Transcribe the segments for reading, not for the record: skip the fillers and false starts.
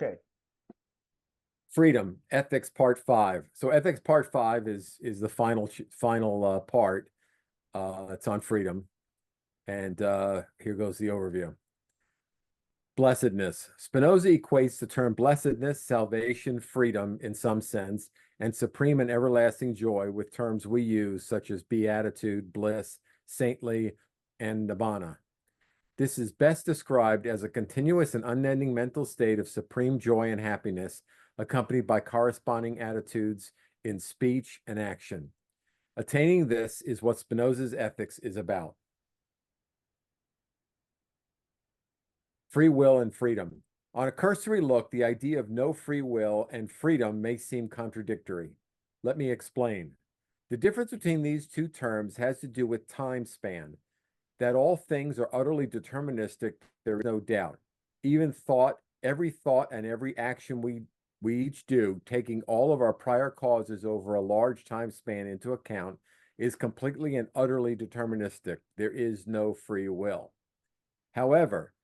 Okay. Freedom, ethics part 5. So ethics part 5 is the final part. It's on freedom. And here goes the overview. Blessedness. Spinoza equates the term blessedness, salvation, freedom in some sense, and supreme and everlasting joy with terms we use such as beatitude, bliss, saintly, and nibbana. This is best described as a continuous and unending mental state of supreme joy and happiness, accompanied by corresponding attitudes in speech and action. Attaining this is what Spinoza's ethics is about. Free will and freedom. On a cursory look, the idea of no free will and freedom may seem contradictory. Let me explain. The difference between these two terms has to do with time span. That all things are utterly deterministic, there is no doubt. Even every thought and every action we each do, taking all of our prior causes over a large time span into account, is completely and utterly deterministic. There is no free will. However,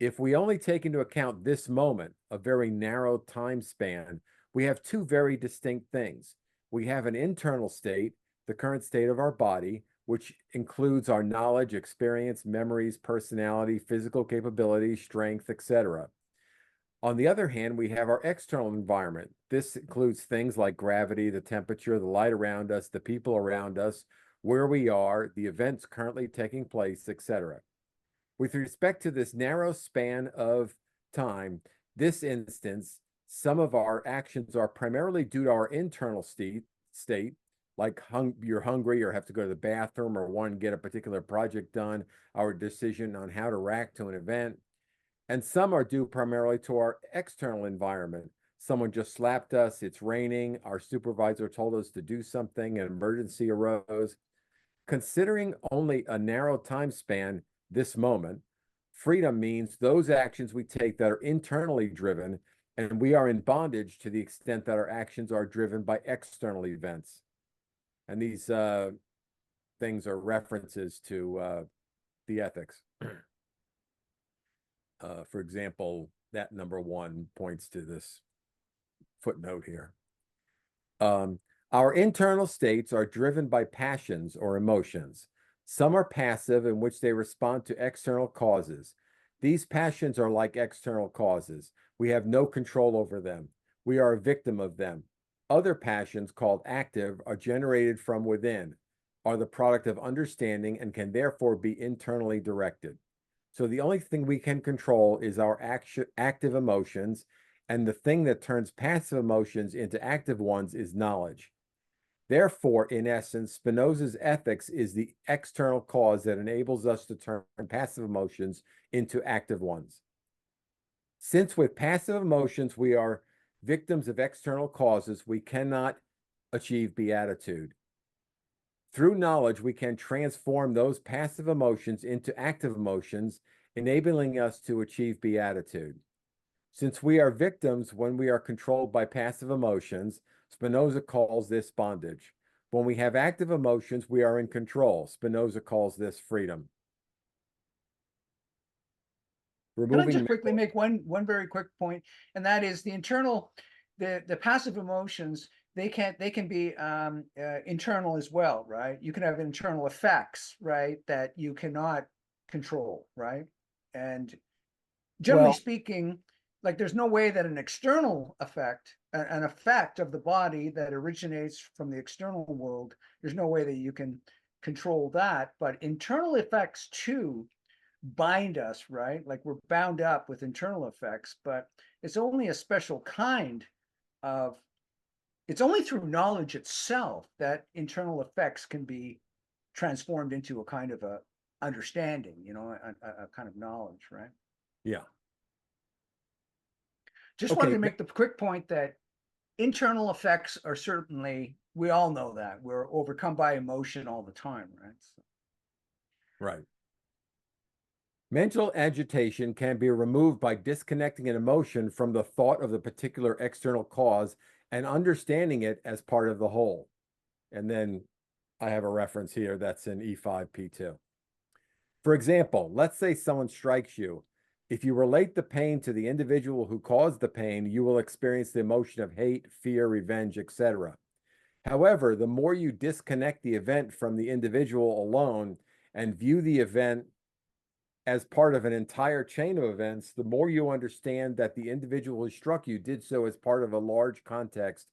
if we only take into account this moment, a very narrow time span, we have two very distinct things. We have an internal state, the current state of our body, which includes our knowledge, experience, memories, personality, physical capability, strength, etc. On the other hand, we have our external environment. This includes things like gravity, the temperature, the light around us, the people around us, where we are, the events currently taking place, etc. With respect to this narrow span of time, this instance, some of our actions are primarily due to our internal state, like you're hungry or have to go to the bathroom or want to get a particular project done, our decision on how to react to an event. And some are due primarily to our external environment. Someone just slapped us, it's raining, our supervisor told us to do something, an emergency arose. Considering only a narrow time span, this moment, freedom means those actions we take that are internally driven, and we are in bondage to the extent that our actions are driven by external events. And these things are references to the ethics. For example, that number 1 points to this footnote here. Our internal states are driven by passions or emotions. Some are passive, in which they respond to external causes. These passions are like external causes. We have no control over them. We are a victim of them. Other passions, called active, are generated from within, are the product of understanding, and can therefore be internally directed. So the only thing we can control is our active emotions, and the thing that turns passive emotions into active ones is knowledge. Therefore, in essence, Spinoza's ethics is the external cause that enables us to turn passive emotions into active ones. Since with passive emotions we are victims of external causes, we cannot achieve beatitude. Through knowledge, we can transform those passive emotions into active emotions, enabling us to achieve beatitude. Since we are victims when we are controlled by passive emotions, Spinoza calls this bondage. When we have active emotions, we are in control. Spinoza calls this freedom. Can I just quickly make one very quick point, and that is the internal, the passive emotions, they can be internal as well, right? You can have internal effects, right, that you cannot control, right? And generally speaking, like there's no way that an external effect, an effect of the body that originates from the external world, there's no way that you can control that. But internal effects too bind us, right? Like we're bound up with internal effects, but it's only a special kind of, it's only through knowledge itself that internal effects can be transformed into a kind of a understanding, you know, a kind of knowledge, right? Yeah. Just wanted to make the quick point that internal effects are certainly, we all know that we're overcome by emotion all the time, right? So. Right. Mental agitation can be removed by disconnecting an emotion from the thought of the particular external cause and understanding it as part of the whole. And then I have a reference here that's in E5P2. For example, let's say someone strikes you. If you relate the pain to the individual who caused the pain, you will experience the emotion of hate, fear, revenge, etc. However, the more you disconnect the event from the individual alone and view the event as part of an entire chain of events, the more you understand that the individual who struck you did so as part of a large context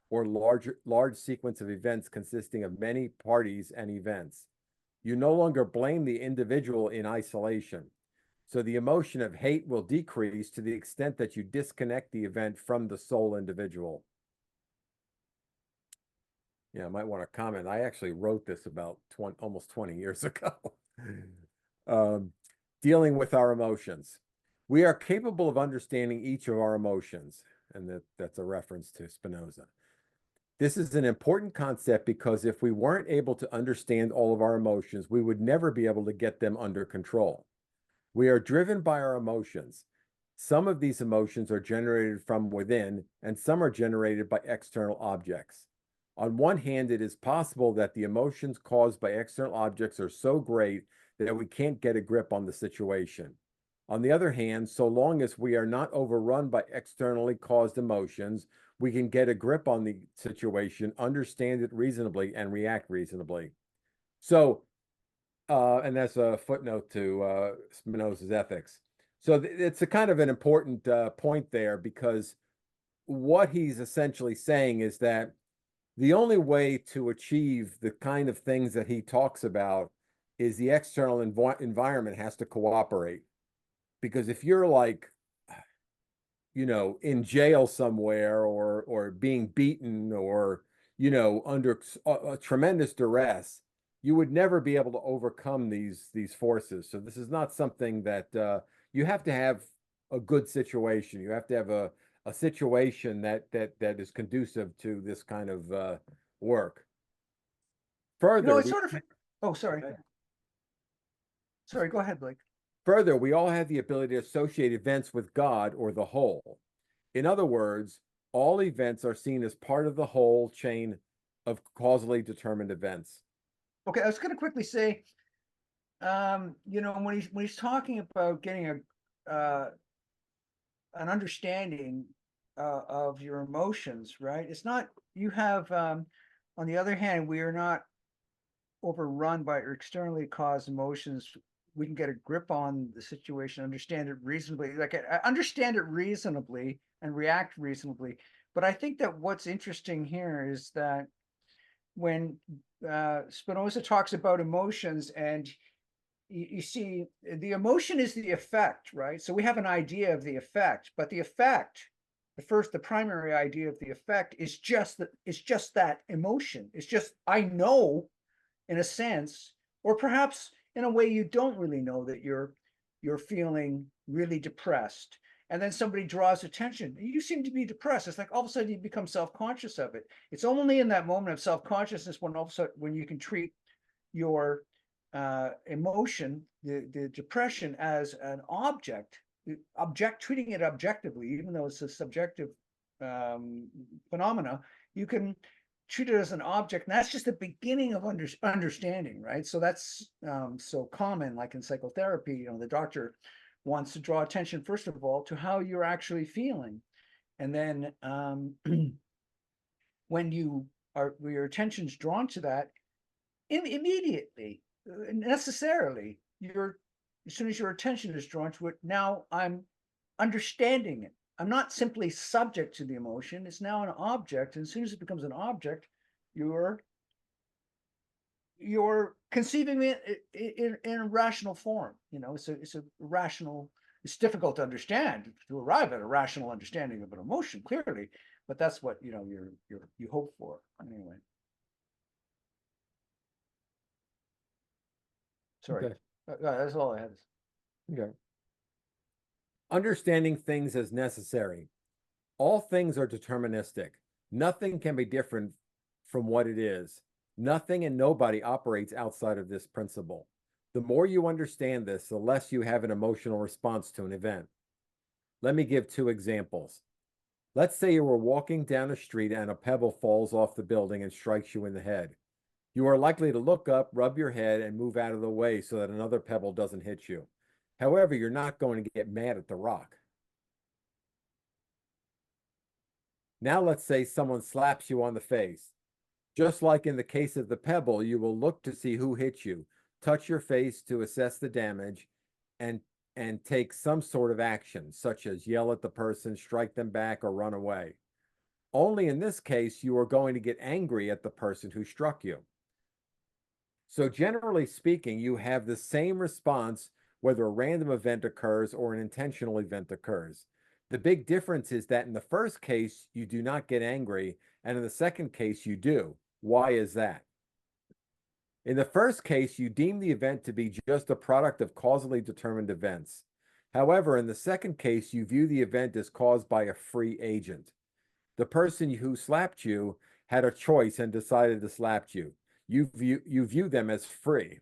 or large sequence of events consisting of many parties and events. You no longer blame the individual in isolation. So the emotion of hate will decrease to the extent that you disconnect the event from the sole individual. Yeah, I might want to comment. I actually wrote this about almost 20 years ago. Dealing with our emotions. We are capable of understanding each of our emotions, and that's a reference to Spinoza. This is an important concept because if we weren't able to understand all of our emotions, we would never be able to get them under control. We are driven by our emotions. Some of these emotions are generated from within, and some are generated by external objects. On one hand, it is possible that the emotions caused by external objects are so great that we can't get a grip on the situation. On the other hand, so long as we are not overrun by externally caused emotions, we can get a grip on the situation, understand it reasonably, and react reasonably. So, and that's a footnote to Spinoza's Ethics. So it's a kind of an important point there, because what he's essentially saying is that the only way to achieve the kind of things that he talks about is the external environment has to cooperate. Because if you're like, in jail somewhere, or being beaten, or, under a tremendous duress, you would never be able to overcome these forces. So this is not something that you have to have a good situation. You have to have a situation that is conducive to this kind of work. Further, it's sort of, oh, sorry. Sorry, go ahead, Blake. Further, we all have the ability to associate events with God or the whole. In other words, all events are seen as part of the whole chain of causally determined events. Okay, I was going to quickly say, when he's talking about getting an understanding of your emotions, right? It's not, you have, on the other hand, we are not overrun by externally caused emotions. We can get a grip on the situation, understand it reasonably, like I understand it reasonably and react reasonably. But I think that what's interesting here is that when Spinoza talks about emotions, and you see the emotion is the effect, right? So we have an idea of the effect, but the effect, the primary idea of the effect is just that emotion. It's just, I know, in a sense, or perhaps in a way you don't really know, that you're feeling really depressed, and then somebody draws attention, you seem to be depressed. It's like all of a sudden you become self-conscious of it. It's only in that moment of self-consciousness when all of a sudden, when you can treat your emotion, the depression, as an object, treating it objectively, even though it's a subjective phenomena, you can treat it as an object, and that's just the beginning of understanding, right? So that's so common, like in psychotherapy, the doctor wants to draw attention, first of all, to how you're actually feeling, and then when your attention's drawn to that, immediately, necessarily, as soon as your attention is drawn to it, now I'm understanding it. I'm not simply subject to the emotion. It's now an object. And as soon as it becomes an object, you're conceiving it in a rational form. It's a rational. It's difficult to understand, to arrive at a rational understanding of an emotion, clearly, but that's what you hope for anyway. Sorry, Okay. That's all I had. Okay. Understanding things as necessary. All things are deterministic. Nothing can be different from what it is. Nothing and nobody operates outside of this principle. The more you understand this, the less you have an emotional response to an event. Let me give two examples. Let's say you were walking down a street and a pebble falls off the building and strikes you in the head. You are likely to look up, rub your head, and move out of the way so that another pebble doesn't hit you. However, you're not going to get mad at the rock. Now let's say someone slaps you on the face. Just like in the case of the pebble, you will look to see who hit you, touch your face to assess the damage, and take some sort of action, such as yell at the person, strike them back, or run away. Only in this case, you are going to get angry at the person who struck you. So generally speaking, you have the same response whether a random event occurs or an intentional event occurs. The big difference is that in the first case, you do not get angry, and in the second case, you do. Why is that? In the first case, you deem the event to be just a product of causally determined events. However, in the second case, you view the event as caused by a free agent. The person who slapped you had a choice and decided to slap you. You view them as free.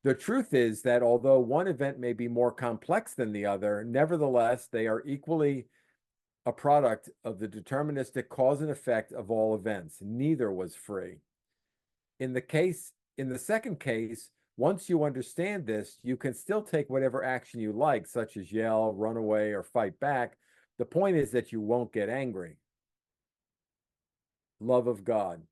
The truth is that although one event may be more complex than the other, nevertheless, they are equally a product of the deterministic cause and effect of all events. Neither was free. In the second case, once you understand this, you can still take whatever action you like, such as yell, run away, or fight back. The point is that you won't get angry. Love of God.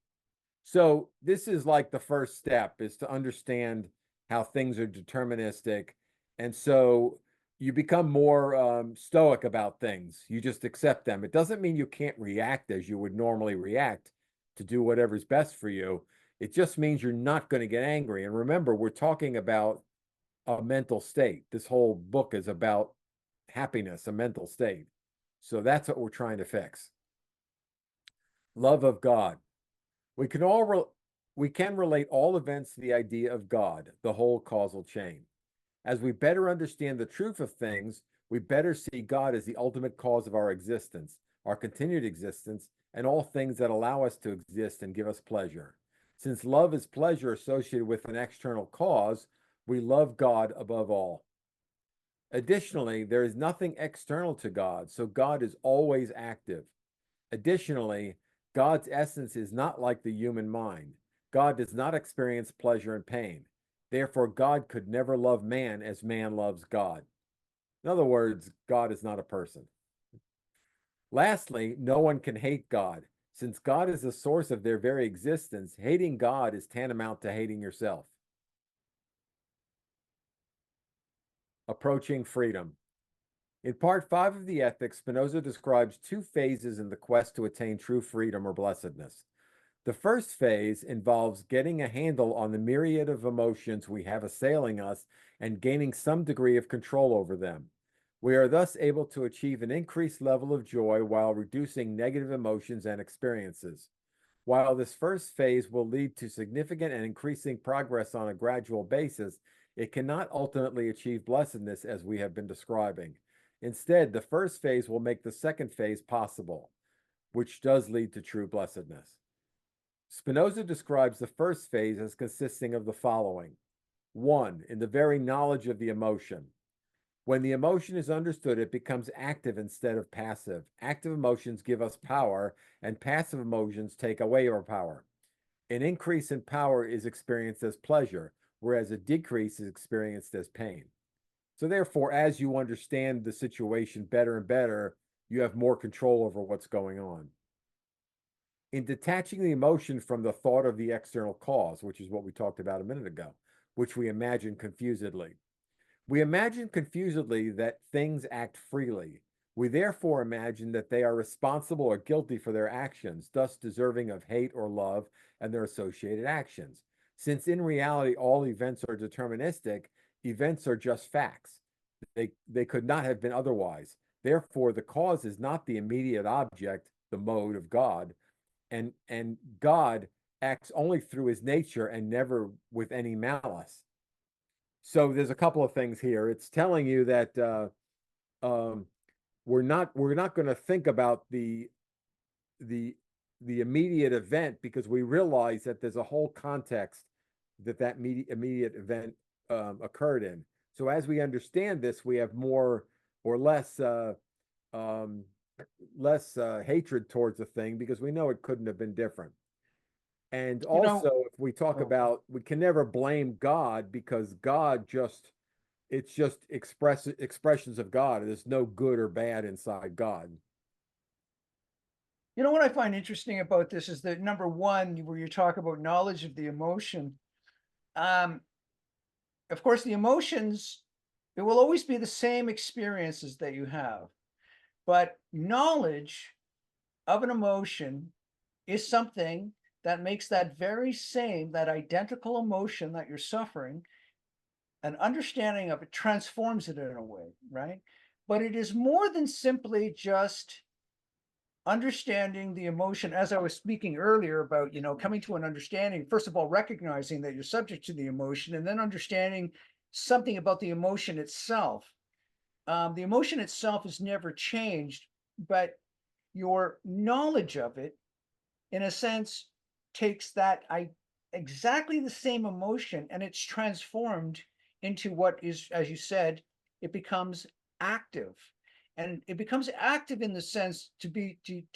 So this is like the first step, is to understand how things are deterministic. And so you become more stoic about things. You just accept them. It doesn't mean you can't react as you would normally react to do whatever's best for you. It just means you're not going to get angry. And remember, we're talking about a mental state. This whole book is about happiness, a mental state. So that's what we're trying to fix. Love of God. We can relate all events to the idea of God, the whole causal chain. As we better understand the truth of things, we better see God as the ultimate cause of our existence, our continued existence, and all things that allow us to exist and give us pleasure. Since love is pleasure associated with an external cause, we love God above all. Additionally, there is nothing external to God, so God is always active. Additionally, God's essence is not like the human mind. God does not experience pleasure and pain. Therefore, God could never love man as man loves God. In other words, God is not a person. Lastly, no one can hate God. Since God is the source of their very existence, hating God is tantamount to hating yourself. Approaching freedom. In part 5 of the Ethics, Spinoza describes two phases in the quest to attain true freedom or blessedness. The first phase involves getting a handle on the myriad of emotions we have assailing us and gaining some degree of control over them. We are thus able to achieve an increased level of joy while reducing negative emotions and experiences. While this first phase will lead to significant and increasing progress on a gradual basis, it cannot ultimately achieve blessedness as we have been describing. Instead, the first phase will make the second phase possible, which does lead to true blessedness. Spinoza describes the first phase as consisting of the following. 1. In the very knowledge of the emotion. When the emotion is understood, it becomes active instead of passive. Active emotions give us power, and passive emotions take away our power. An increase in power is experienced as pleasure, whereas a decrease is experienced as pain. So therefore, as you understand the situation better and better, you have more control over what's going on. In detaching the emotion from the thought of the external cause, which is what we talked about a minute ago, which we imagine confusedly. We imagine confusedly that things act freely. We therefore imagine that they are responsible or guilty for their actions, thus deserving of hate or love and their associated actions. Since in reality all events are deterministic, events are just facts. They could not have been otherwise. Therefore, the cause is not the immediate object, the mode of God, and God acts only through his nature and never with any malice. So there's a couple of things here. It's telling you that we're not going to think about the immediate event because we realize that there's a whole context that immediate event occurred in. So as we understand this, we have more or less hatred towards the thing because we know it couldn't have been different. And also, if we talk about, we can never blame God because God just it's just expressions of God. There's no good or bad inside God. You know what I find interesting about this is that number one, where you talk about knowledge of the emotion, um, of course, the emotions, it will always be the same experiences that you have, but knowledge of an emotion is something that makes that very same, that identical emotion that you're suffering, an understanding of it transforms it in a way, right? But it is more than simply just understanding the emotion, as I was speaking earlier about, coming to an understanding, first of all, recognizing that you're subject to the emotion, and then understanding something about the emotion itself. The emotion itself is never changed, but your knowledge of it, in a sense, takes that exactly the same emotion and it's transformed into what is, as you said, it becomes active. And it becomes active in the sense to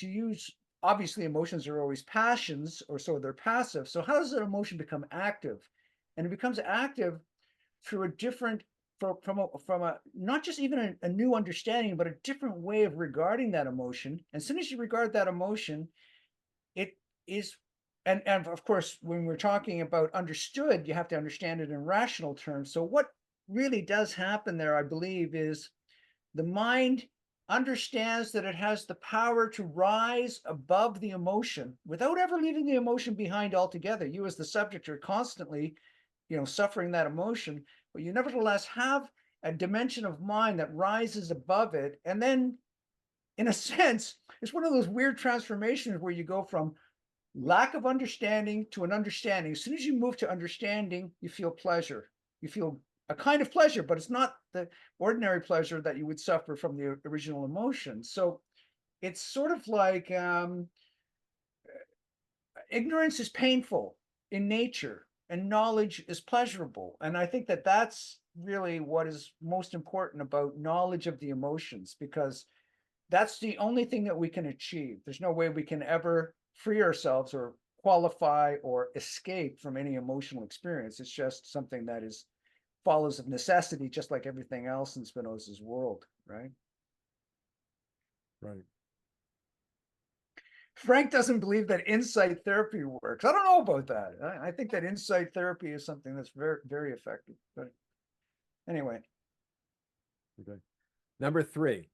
use, obviously emotions are always passions, or so they're passive. So how does an emotion become active? And it becomes active through a different, from a not just even a new understanding, but a different way of regarding that emotion. And as soon as you regard that emotion, it is, and of course, when we're talking about understood, you have to understand it in rational terms. So what really does happen there, I believe, is the mind understands that it has the power to rise above the emotion without ever leaving the emotion behind altogether. You as the subject are constantly, suffering that emotion, but you nevertheless have a dimension of mind that rises above it. And then, in a sense, it's one of those weird transformations where you go from lack of understanding to an understanding. As soon as you move to understanding, you feel pleasure. You feel a kind of pleasure, but it's not the ordinary pleasure that you would suffer from the original emotion. So it's sort of like ignorance is painful in nature and knowledge is pleasurable. And I think that that's really what is most important about knowledge of the emotions, because that's the only thing that we can achieve. There's no way we can ever free ourselves or qualify or escape from any emotional experience. It's just something that is follows of necessity, just like everything else in Spinoza's world, right? Right. Frank doesn't believe that insight therapy works. I don't know about that. I think that insight therapy is something that's very, very effective. But anyway. Okay. Number 3,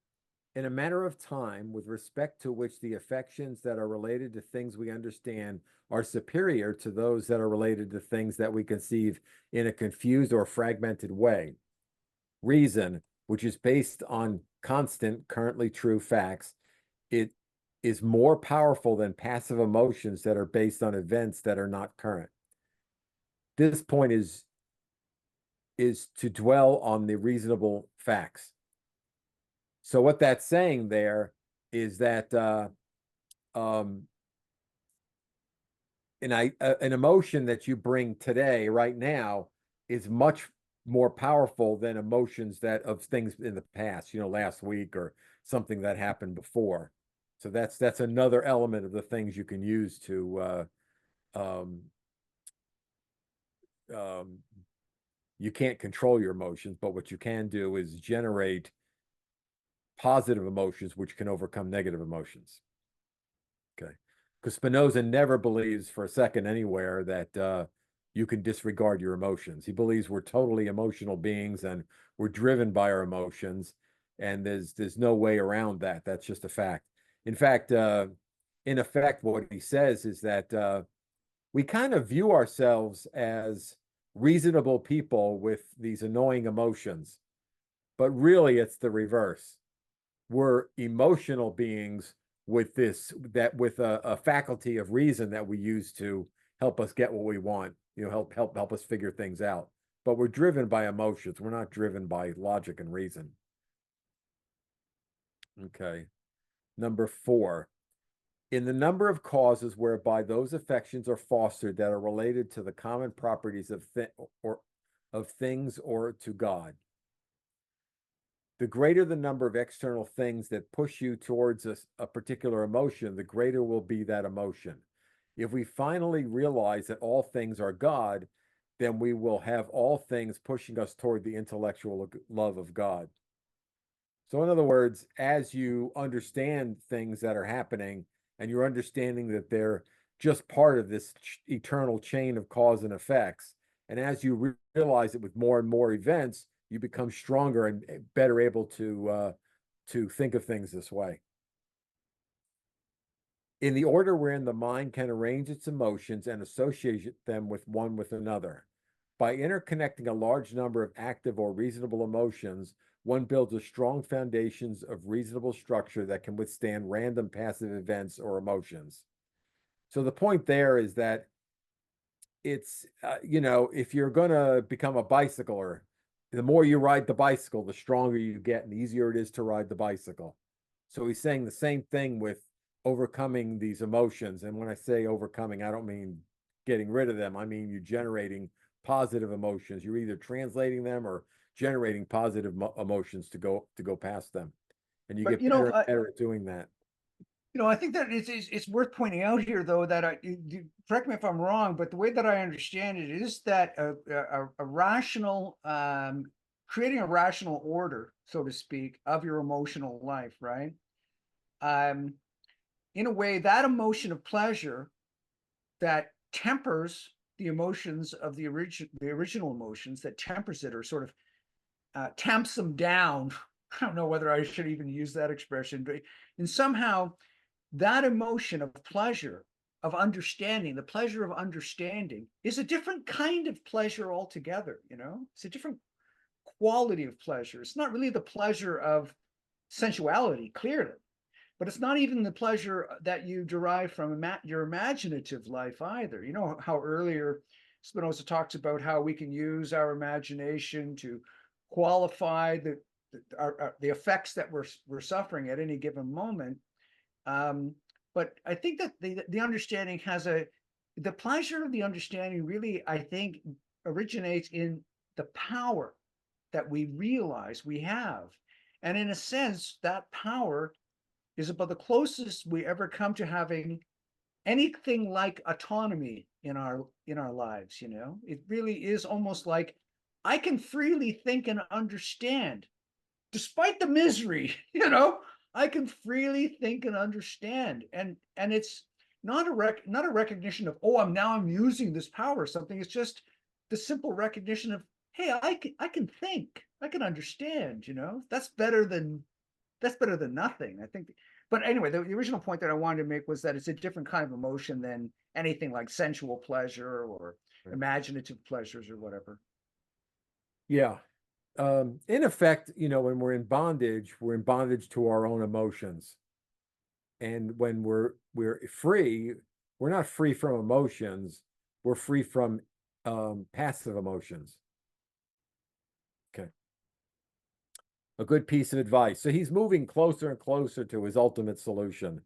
in a manner of time with respect to which the affections that are related to things we understand are superior to those that are related to things that we conceive in a confused or fragmented way. Reason, which is based on constant, currently true facts, it is more powerful than passive emotions that are based on events that are not current. This point is to dwell on the reasonable facts. So what that's saying there is that an emotion that you bring today, right now, is much more powerful than emotions that of things in the past, last week or something that happened before. So that's another element of the things you can use to you can't control your emotions, but what you can do is generate positive emotions which can overcome negative emotions. Okay. Because Spinoza never believes for a second anywhere that you can disregard your emotions. He believes we're totally emotional beings and we're driven by our emotions, and there's no way around that. That's just a fact. In fact, in effect, what he says is that we kind of view ourselves as reasonable people with these annoying emotions, but really it's the reverse. We're emotional beings with with a faculty of reason that we use to help us get what we want, help us figure things out. But we're driven by emotions. We're not driven by logic and reason. Okay. Number 4, in the number of causes whereby those affections are fostered that are related to the common properties of things or to God. The greater the number of external things that push you towards a particular emotion, the greater will be that emotion. If we finally realize that all things are God, then we will have all things pushing us toward the intellectual love of God. So, in other words, as you understand things that are happening and you're understanding that they're just part of this eternal chain of cause and effects, and as you realize it with more and more events, you become stronger and better able to think of things this way. In the order wherein the mind can arrange its emotions and associate them with one with another. By interconnecting a large number of active or reasonable emotions, one builds a strong foundations of reasonable structure that can withstand random passive events or emotions. So the point there is that it's, if you're going to become a bicycler, the more you ride the bicycle, the stronger you get and the easier it is to ride the bicycle. So he's saying the same thing with overcoming these emotions. And when I say overcoming, I don't mean getting rid of them. I mean, you're generating positive emotions. You're either translating them or generating positive emotions to go past them. And you But get better and better at doing that. I think that it's worth pointing out here, though, that correct me if I'm wrong, but the way that I understand it is that a rational, creating a rational order, so to speak, of your emotional life, right? In a way, that emotion of pleasure that tempers the emotions of the original emotions, that tempers it or sort of tamps them down. I don't know whether I should even use that expression, but and somehow that emotion of pleasure, of understanding, the pleasure of understanding is a different kind of pleasure altogether. It's a different quality of pleasure. It's not really the pleasure of sensuality, clearly, but it's not even the pleasure that you derive from your imaginative life either. You know how earlier Spinoza talks about how we can use our imagination to qualify the effects that we're suffering at any given moment. But I think that the understanding the pleasure of the understanding really, I think, originates in the power that we realize we have. And in a sense, that power is about the closest we ever come to having anything like autonomy in our lives. It really is almost like I can freely think and understand despite the misery. I can freely think and understand, and it's not a recognition of, oh, I'm using this power or something. It's just the simple recognition of, hey, I can think, I can understand. That's better than nothing, I think. But anyway, the original point that I wanted to make was that it's a different kind of emotion than anything like sensual pleasure or imaginative pleasures or whatever. Yeah. In effect, when we're in bondage to our own emotions. And when we're free, we're not free from emotions. We're free from passive emotions. Okay. A good piece of advice. So he's moving closer and closer to his ultimate solution.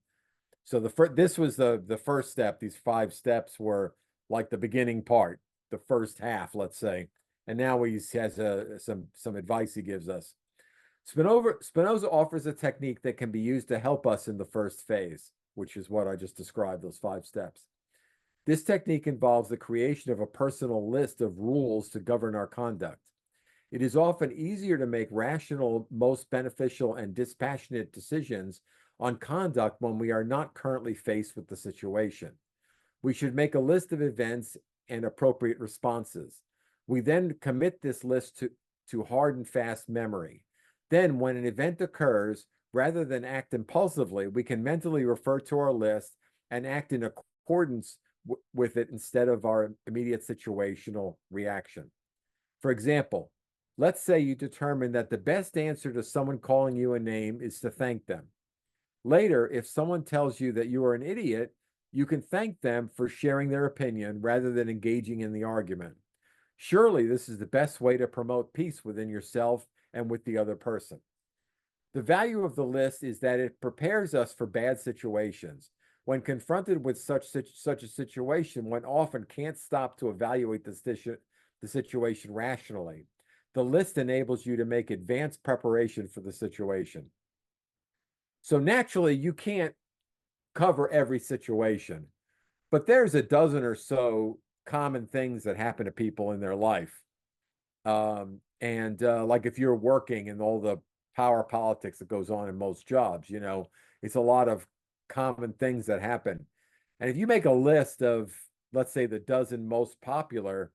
So this was the first step. These 5 steps were like the beginning part, the first half, let's say. And now he has some advice he gives us. Spinoza offers a technique that can be used to help us in the first phase, which is what I just described, those 5 steps. This technique involves the creation of a personal list of rules to govern our conduct. It is often easier to make rational, most beneficial, and dispassionate decisions on conduct when we are not currently faced with the situation. We should make a list of events and appropriate responses. We then commit this list to hard and fast memory. Then, when an event occurs, rather than act impulsively, we can mentally refer to our list and act in accordance with it instead of our immediate situational reaction. For example, let's say you determine that the best answer to someone calling you a name is to thank them. Later, if someone tells you that you are an idiot, you can thank them for sharing their opinion rather than engaging in the argument. Surely this is the best way to promote peace within yourself and with the other person. The value of the list is that it prepares us for bad situations. When confronted with such a situation, one often can't stop to evaluate the situation rationally. The list enables you to make advanced preparation for the situation. So naturally, you can't cover every situation, but there's a dozen or so common things that happen to people in their life. Like if you're working and all the power politics that goes on in most jobs, it's a lot of common things that happen. And if you make a list of, let's say, the dozen most popular,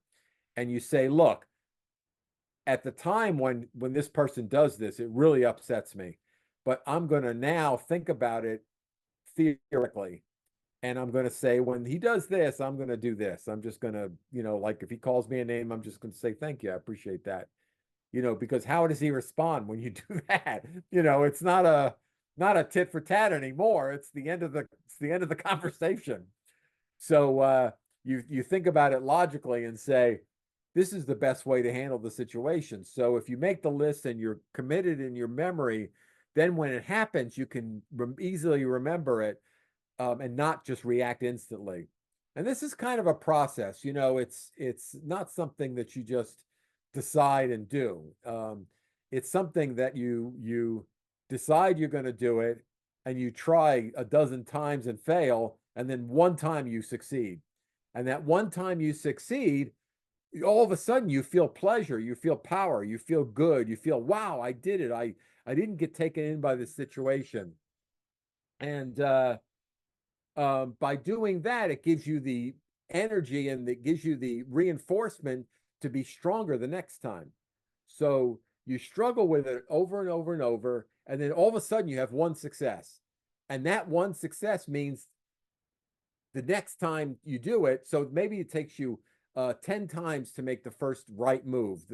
and you say, look, at the time when this person does this, it really upsets me, but I'm going to now think about it theoretically, and I'm going to say, when he does this, I'm going to do this. I'm just going to, like if he calls me a name, I'm just going to say, thank you, I appreciate that. Because how does he respond when you do that? It's not a tit for tat anymore. It's the end of the conversation. So you think about it logically and say, this is the best way to handle the situation. So if you make the list and you're committed in your memory, then when it happens, you can easily remember it, and not just react instantly. And this is kind of a process. It's not something that you just decide and do. It's something that you decide you're going to do it, and you try a dozen times and fail, and then one time you succeed. And that one time you succeed, all of a sudden you feel pleasure, you feel power, you feel good, you feel, wow, I did it. I didn't get taken in by this situation. And by doing that, it gives you the energy and it gives you the reinforcement to be stronger the next time. So you struggle with it over and over and over, and then all of a sudden you have one success. And that one success means the next time you do it, so maybe it takes you 10 times to make the first right move,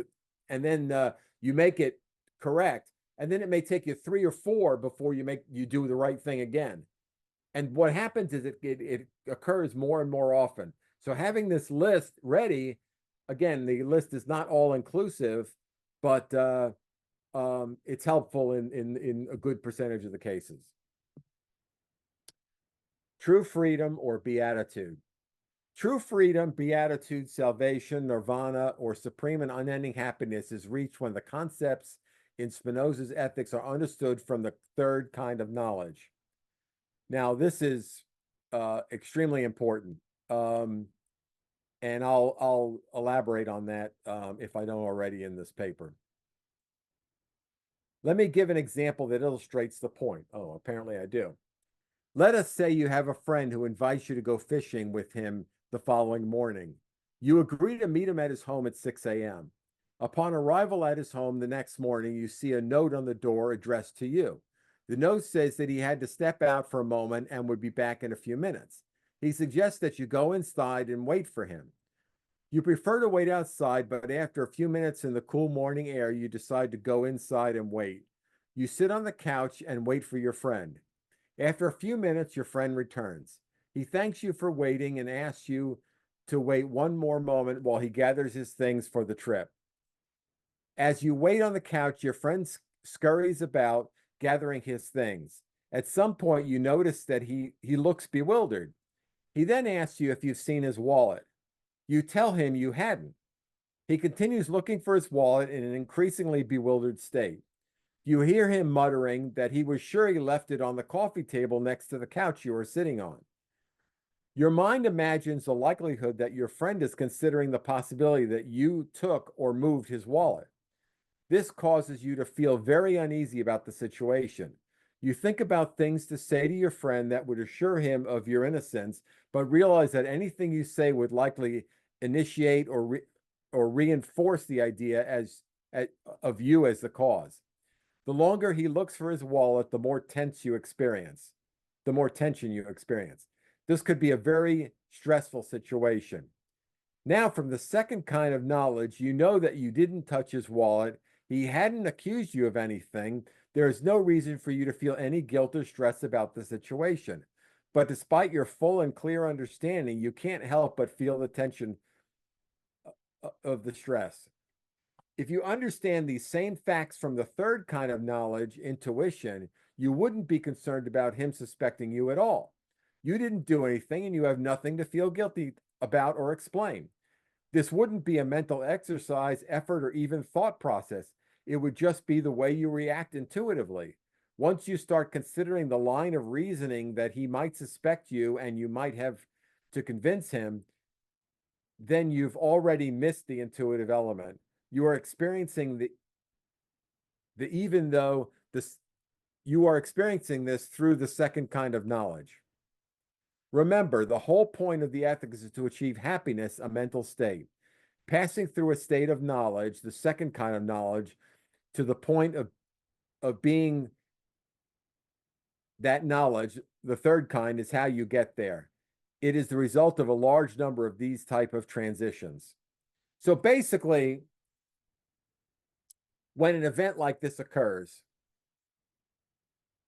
and then you make it correct, and then it may take you 3 or 4 before you do the right thing again. And what happens is it occurs more and more often. So having this list ready, again, the list is not all inclusive, but it's helpful in a good percentage of the cases. True freedom or beatitude. True freedom, beatitude, salvation, nirvana, or supreme and unending happiness is reached when the concepts in Spinoza's ethics are understood from the third kind of knowledge. Now, this is extremely important, and I'll elaborate on that if I don't already in this paper. Let me give an example that illustrates the point. Oh, apparently I do. Let us say you have a friend who invites you to go fishing with him the following morning. You agree to meet him at his home at 6 a.m. Upon arrival at his home the next morning, you see a note on the door addressed to you. The note says that he had to step out for a moment and would be back in a few minutes. He suggests that you go inside and wait for him. You prefer to wait outside, but after a few minutes in the cool morning air, you decide to go inside and wait. You sit on the couch and wait for your friend. After a few minutes, your friend returns. He thanks you for waiting and asks you to wait one more moment while he gathers his things for the trip. As you wait on the couch, your friend scurries about, gathering his things. At some point, you notice that he looks bewildered. He then asks you if you've seen his wallet. You tell him you hadn't. He continues looking for his wallet in an increasingly bewildered state. You hear him muttering that he was sure he left it on the coffee table next to the couch you were sitting on. Your mind imagines the likelihood that your friend is considering the possibility that you took or moved his wallet. This causes you to feel very uneasy about the situation. You think about things to say to your friend that would assure him of your innocence, but realize that anything you say would likely initiate or reinforce the idea of you as the cause. The longer he looks for his wallet, the more tension you experience. This could be a very stressful situation. Now, from the second kind of knowledge, you know that you didn't touch his wallet. He hadn't accused you of anything. There is no reason for you to feel any guilt or stress about the situation. But despite your full and clear understanding, you can't help but feel the tension of the stress. If you understand these same facts from the third kind of knowledge, intuition, you wouldn't be concerned about him suspecting you at all. You didn't do anything and you have nothing to feel guilty about or explain. This wouldn't be a mental exercise, effort, or even thought process. It would just be the way you react intuitively. Once you start considering the line of reasoning that he might suspect you and you might have to convince him, then you've already missed the intuitive element. You are experiencing the even though this you are experiencing this through the second kind of knowledge. Remember, the whole point of the ethics is to achieve happiness, a mental state. Passing through a state of knowledge, the second kind of knowledge, to the point of being that knowledge, the third kind, is how you get there. It is the result of a large number of these type of transitions. So basically, when an event like this occurs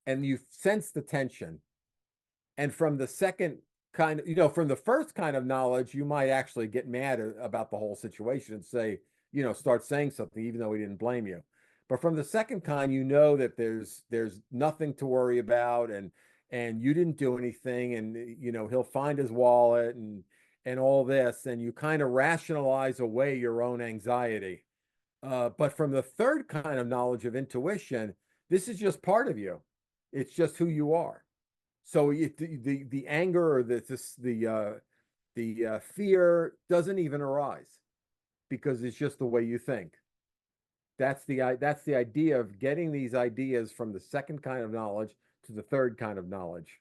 and you sense the tension, and from the second kind of, from the first kind of knowledge, you might actually get mad about the whole situation and say, start saying something, even though he didn't blame you. But from the second kind, that there's nothing to worry about, and you didn't do anything, and he'll find his wallet and all this, and you kind of rationalize away your own anxiety. But from the third kind of knowledge of intuition, this is just part of you. It's just who you are. So the anger or the fear doesn't even arise because it's just the way you think. That's the idea of getting these ideas from the second kind of knowledge to the third kind of knowledge.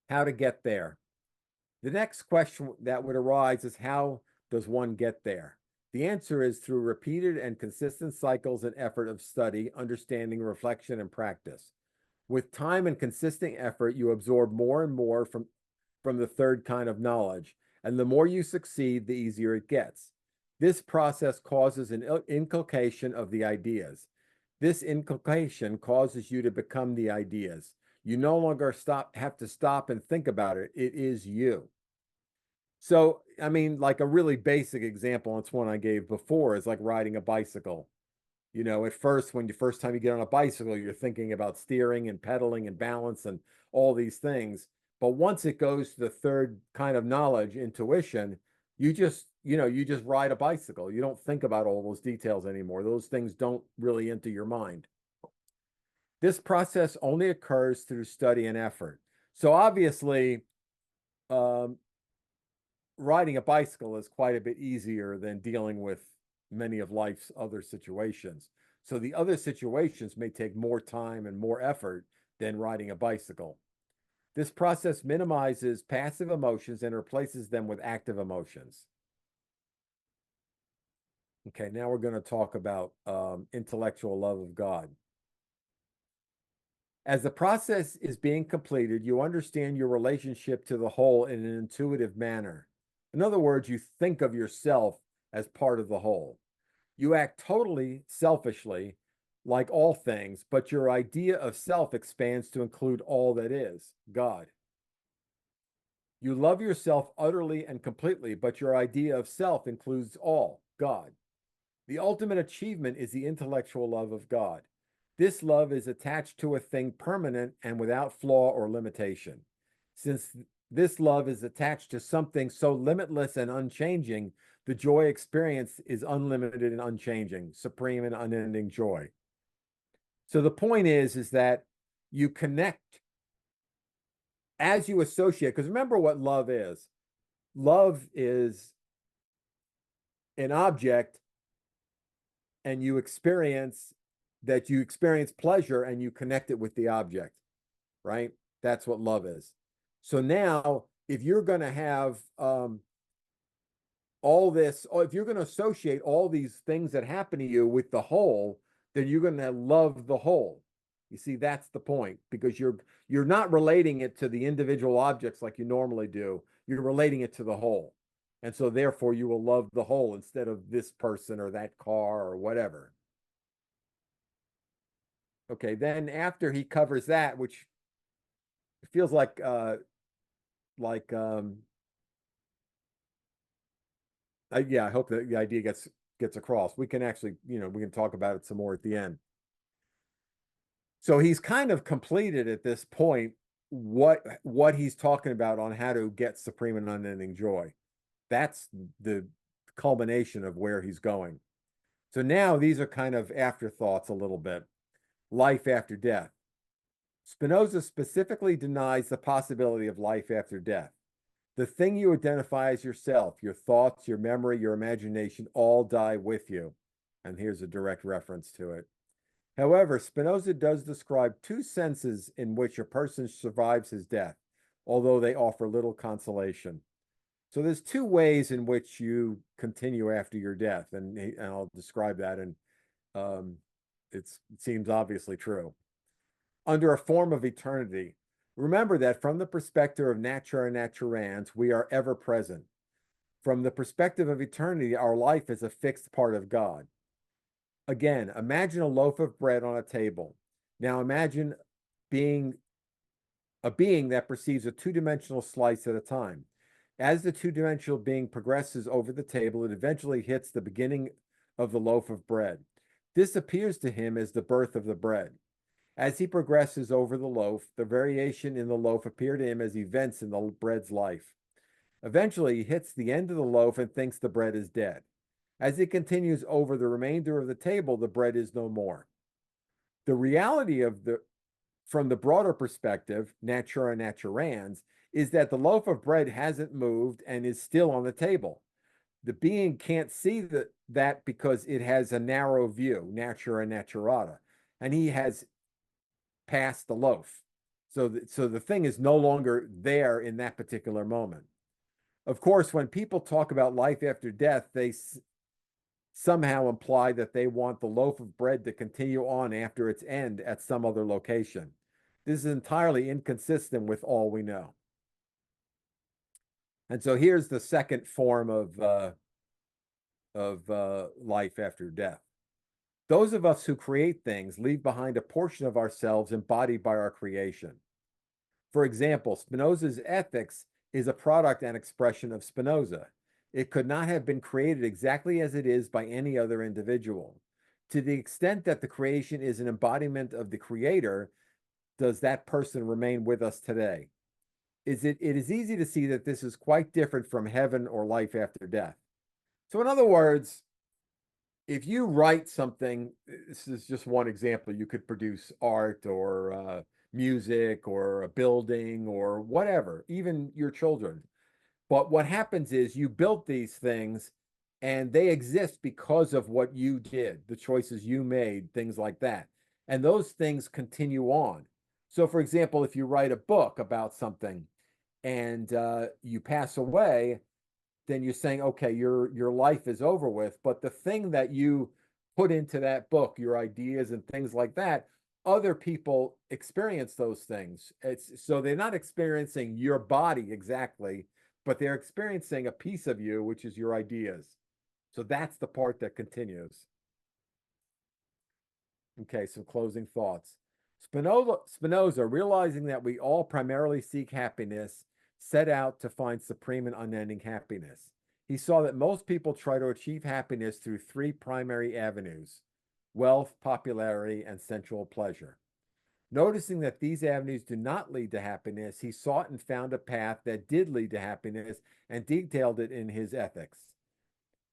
How to get there. The next question that would arise is, how does one get there? The answer is through repeated and consistent cycles and effort of study, understanding, reflection, and practice. With time and consistent effort, you absorb more and more from the third kind of knowledge, and the more you succeed, the easier it gets. This process causes an inculcation of the ideas. This inculcation causes you to become the ideas. You no longer have to stop and think about it. It is you. So, I mean, like a really basic example, it's one I gave before, is like riding a bicycle. At first, when the first time you get on a bicycle, you're thinking about steering and pedaling and balance and all these things. But once it goes to the third kind of knowledge, intuition, you just ride a bicycle. You don't think about all those details anymore. Those things don't really enter your mind. This process only occurs through study and effort. So obviously, riding a bicycle is quite a bit easier than dealing with many of life's other situations. So the other situations may take more time and more effort than riding a bicycle. This process minimizes passive emotions and replaces them with active emotions. Okay, now we're going to talk about intellectual love of God. As the process is being completed, you understand your relationship to the whole in an intuitive manner. In other words, you think of yourself as part of the whole. You act totally selfishly, like all things, but your idea of self expands to include all that is, God. You love yourself utterly and completely, but your idea of self includes all, God. The ultimate achievement is the intellectual love of God. This love is attached to a thing permanent and without flaw or limitation. Since this love is attached to something so limitless and unchanging, the joy experienced is unlimited and unchanging, supreme and unending joy. So the point is that you connect as you associate, because remember what love is. Love is an object, and you experience pleasure and you connect it with the object, right? That's what love is. So now, if you're going to have all this, or if you're going to associate all these things that happen to you with the whole, then you're going to love the whole. You see, that's the point, because you're not relating it to the individual objects like you normally do. You're relating it to the whole. And so therefore you will love the whole instead of this person or that car or whatever. Okay, then after he covers that, which feels like yeah, I hope that the idea gets across. We can actually, we can talk about it some more at the end. So he's kind of completed at this point what he's talking about on how to get supreme and unending joy. That's the culmination of where he's going. So now these are kind of afterthoughts a little bit. Life after death. Spinoza specifically denies the possibility of life after death. The thing you identify as yourself, your thoughts, your memory, your imagination, all die with you. And here's a direct reference to it. However, Spinoza does describe two senses in which a person survives his death, although they offer little consolation. So there's two ways in which you continue after your death, and I'll describe that, and um, it seems obviously true. Under a form of eternity, remember that from the perspective of natura naturans, we are ever present. From the perspective of eternity, our life is a fixed part of God. Again, imagine a loaf of bread on a table. Now imagine being a being that perceives a two-dimensional slice at a time. As the two-dimensional being progresses over the table, it eventually hits the beginning of the loaf of bread. This appears to him as the birth of the bread. As he progresses over the loaf, the variation in the loaf appear to him as events in the bread's life. Eventually, he hits the end of the loaf and thinks the bread is dead. As he continues over the remainder of the table, the bread is no more. The reality of from the broader perspective, natura naturans, is that the loaf of bread hasn't moved and is still on the table. The being can't see that because it has a narrow view, natura naturata, and he has passed the loaf. So the thing is no longer there in that particular moment. Of course, when people talk about life after death, they somehow imply that they want the loaf of bread to continue on after its end at some other location. This is entirely inconsistent with all we know. And so here's the second form of life after death. Those of us who create things leave behind a portion of ourselves embodied by our creation. For example, Spinoza's ethics is a product and expression of Spinoza. It could not have been created exactly as it is by any other individual. To the extent that the creation is an embodiment of the creator, does that person remain with us today? It is easy to see that this is quite different from heaven or life after death. So in other words, if you write something, this is just one example, you could produce art or music or a building or whatever, even your children. But what happens is you built these things and they exist because of what you did, the choices you made, things like that. And those things continue on. So, for example, if you write a book about something and you pass away, then you're saying, okay, your life is over with. But the thing that you put into that book, your ideas and things like that, other people experience those things. So they're not experiencing your body exactly, but they're experiencing a piece of you, which is your ideas. So that's the part that continues. Okay, some closing thoughts. Spinoza, realizing that we all primarily seek happiness, set out to find supreme and unending happiness. He saw that most people try to achieve happiness through three primary avenues: wealth, popularity, and sensual pleasure. Noticing that these avenues do not lead to happiness, he sought and found a path that did lead to happiness and detailed it in his ethics.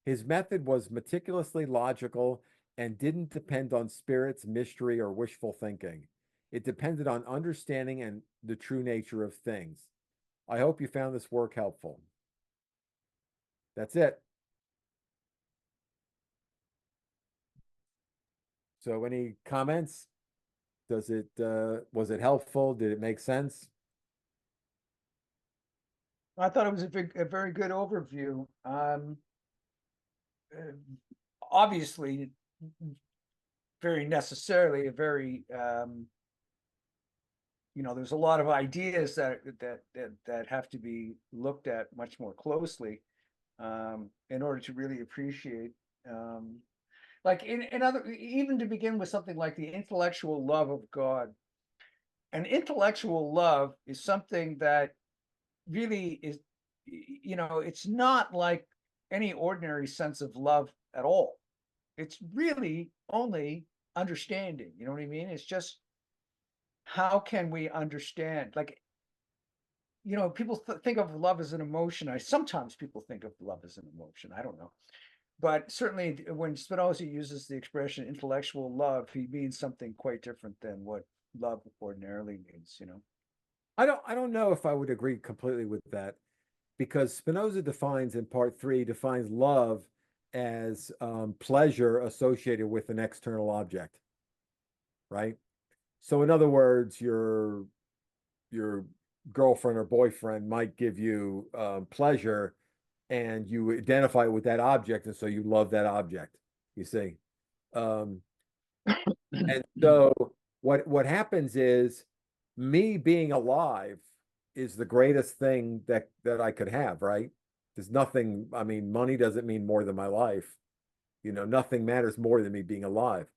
His method was meticulously logical and didn't depend on spirits, mystery, or wishful thinking. It depended on understanding and the true nature of things. I hope you found this work helpful. That's it. So any comments? Was it helpful? Did it make sense? I thought it was a very good overview. Uh, Obviously, very necessarily a very there's a lot of ideas that have to be looked at much more closely in order to really appreciate like in other, even to begin with something like the intellectual love of God. An intellectual love is something that really is, it's not like any ordinary sense of love at all. It's really only understanding, you know what I mean? It's just, how can we understand? Like, people think of love as an emotion. Sometimes people think of love as an emotion. I don't know. But certainly when Spinoza uses the expression intellectual love, he means something quite different than what love ordinarily means. I don't know if I would agree completely with that. because Spinoza defines in part 3, defines love as pleasure associated with an external object, right? So in other words, your girlfriend or boyfriend might give you pleasure, and you identify with that object, and so you love that object, you see. And so what happens is, me being alive is the greatest thing that I could have, right? There's nothing, I mean, money doesn't mean more than my life. You know, nothing matters more than me being alive.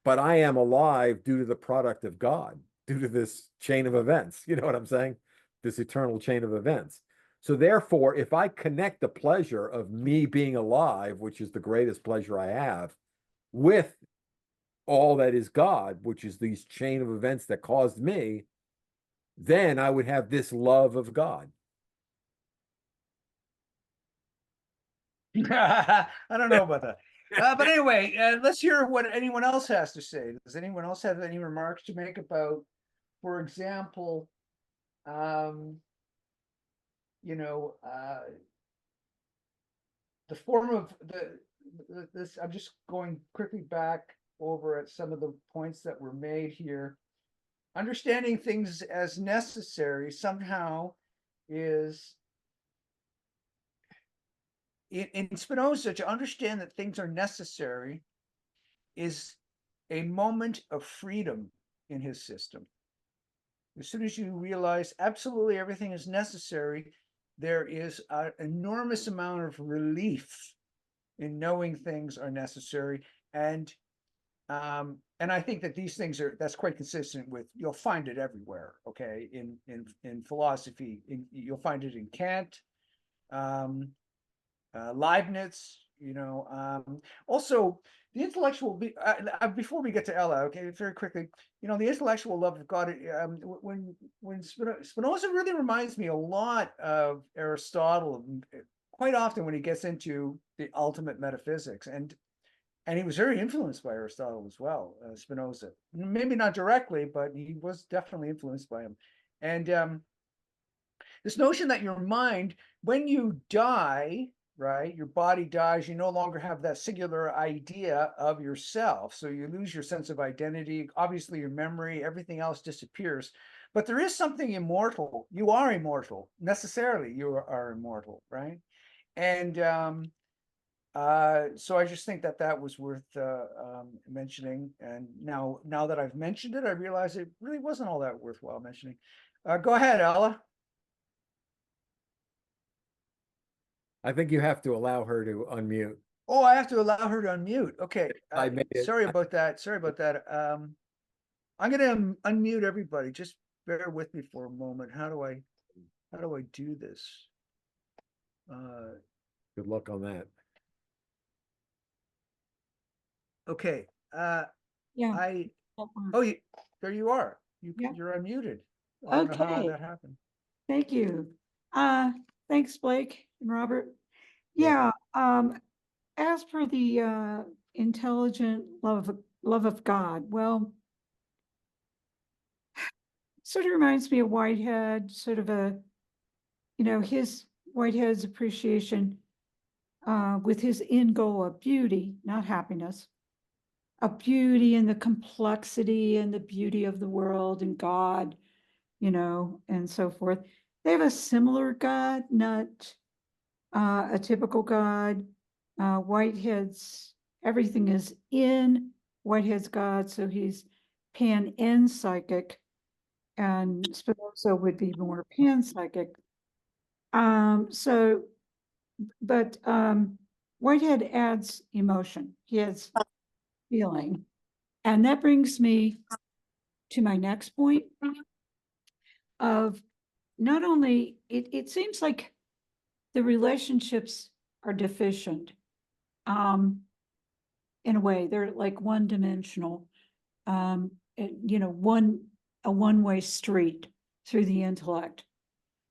But I am alive due to the product of God, due to this chain of events. You know what I'm saying? This eternal chain of events. So therefore, if I connect the pleasure of me being alive, which is the greatest pleasure I have, with all that is God, which is these chain of events that caused me, then I would have this love of God. I don't know about that. But anyway, let's hear what anyone else has to say. Does anyone else have any remarks to make about, for example, you know, the form of this, I'm just going quickly back over at some of the points that were made here. Understanding things as necessary somehow is, in Spinoza, to understand that things are necessary is a moment of freedom in his system. As soon as you realize absolutely everything is necessary, there is an enormous amount of relief in knowing things are necessary. And I think that these things that's quite consistent with, you'll find it everywhere, okay, in philosophy. You'll find it in Kant, Leibniz, you know. Also, the intellectual, before we get to Ella, okay, very quickly, you know, the intellectual love of God, when Spinoza really reminds me a lot of Aristotle, quite often when he gets into the ultimate metaphysics, and he was very influenced by Aristotle as well, Spinoza. Maybe not directly, but he was definitely influenced by him. And this notion that your mind, when you die, right, your body dies, you no longer have that singular idea of yourself. So you lose your sense of identity. Obviously, your memory, everything else disappears. But there is something immortal. You are immortal. Necessarily, you are immortal, right? And so I just think that that was worth mentioning. And now that I've mentioned it, I realize it really wasn't all that worthwhile mentioning. Go ahead, Ella. I think you have to allow her to unmute. Oh, I have to allow her to unmute. Okay. I made it. Sorry about that. Sorry about that. I'm gonna unmute everybody. Just bear with me for a moment. How do I do this? Good luck on that. Okay. Yeah. Oh, there you are. Yeah. You're unmuted. I don't know how Okay. that happened. Thank you. Thanks, Blake and Robert. Yeah. As for the intelligent love of God, well, sort of reminds me of Whitehead, sort of a, you know, his Whitehead's appreciation with his end goal of beauty, not happiness, of beauty and the complexity and the beauty of the world and God, you know, and so forth. They have a similar God, not a typical God. Whitehead's, everything is in Whitehead's God, so he's pan and psychic, and Spinoza would be more panpsychic. But Whitehead adds emotion. He adds feeling. And that brings me to my next point of not only, it seems like the relationships are deficient in a way. They're like one-dimensional, you know, a one-way street through the intellect,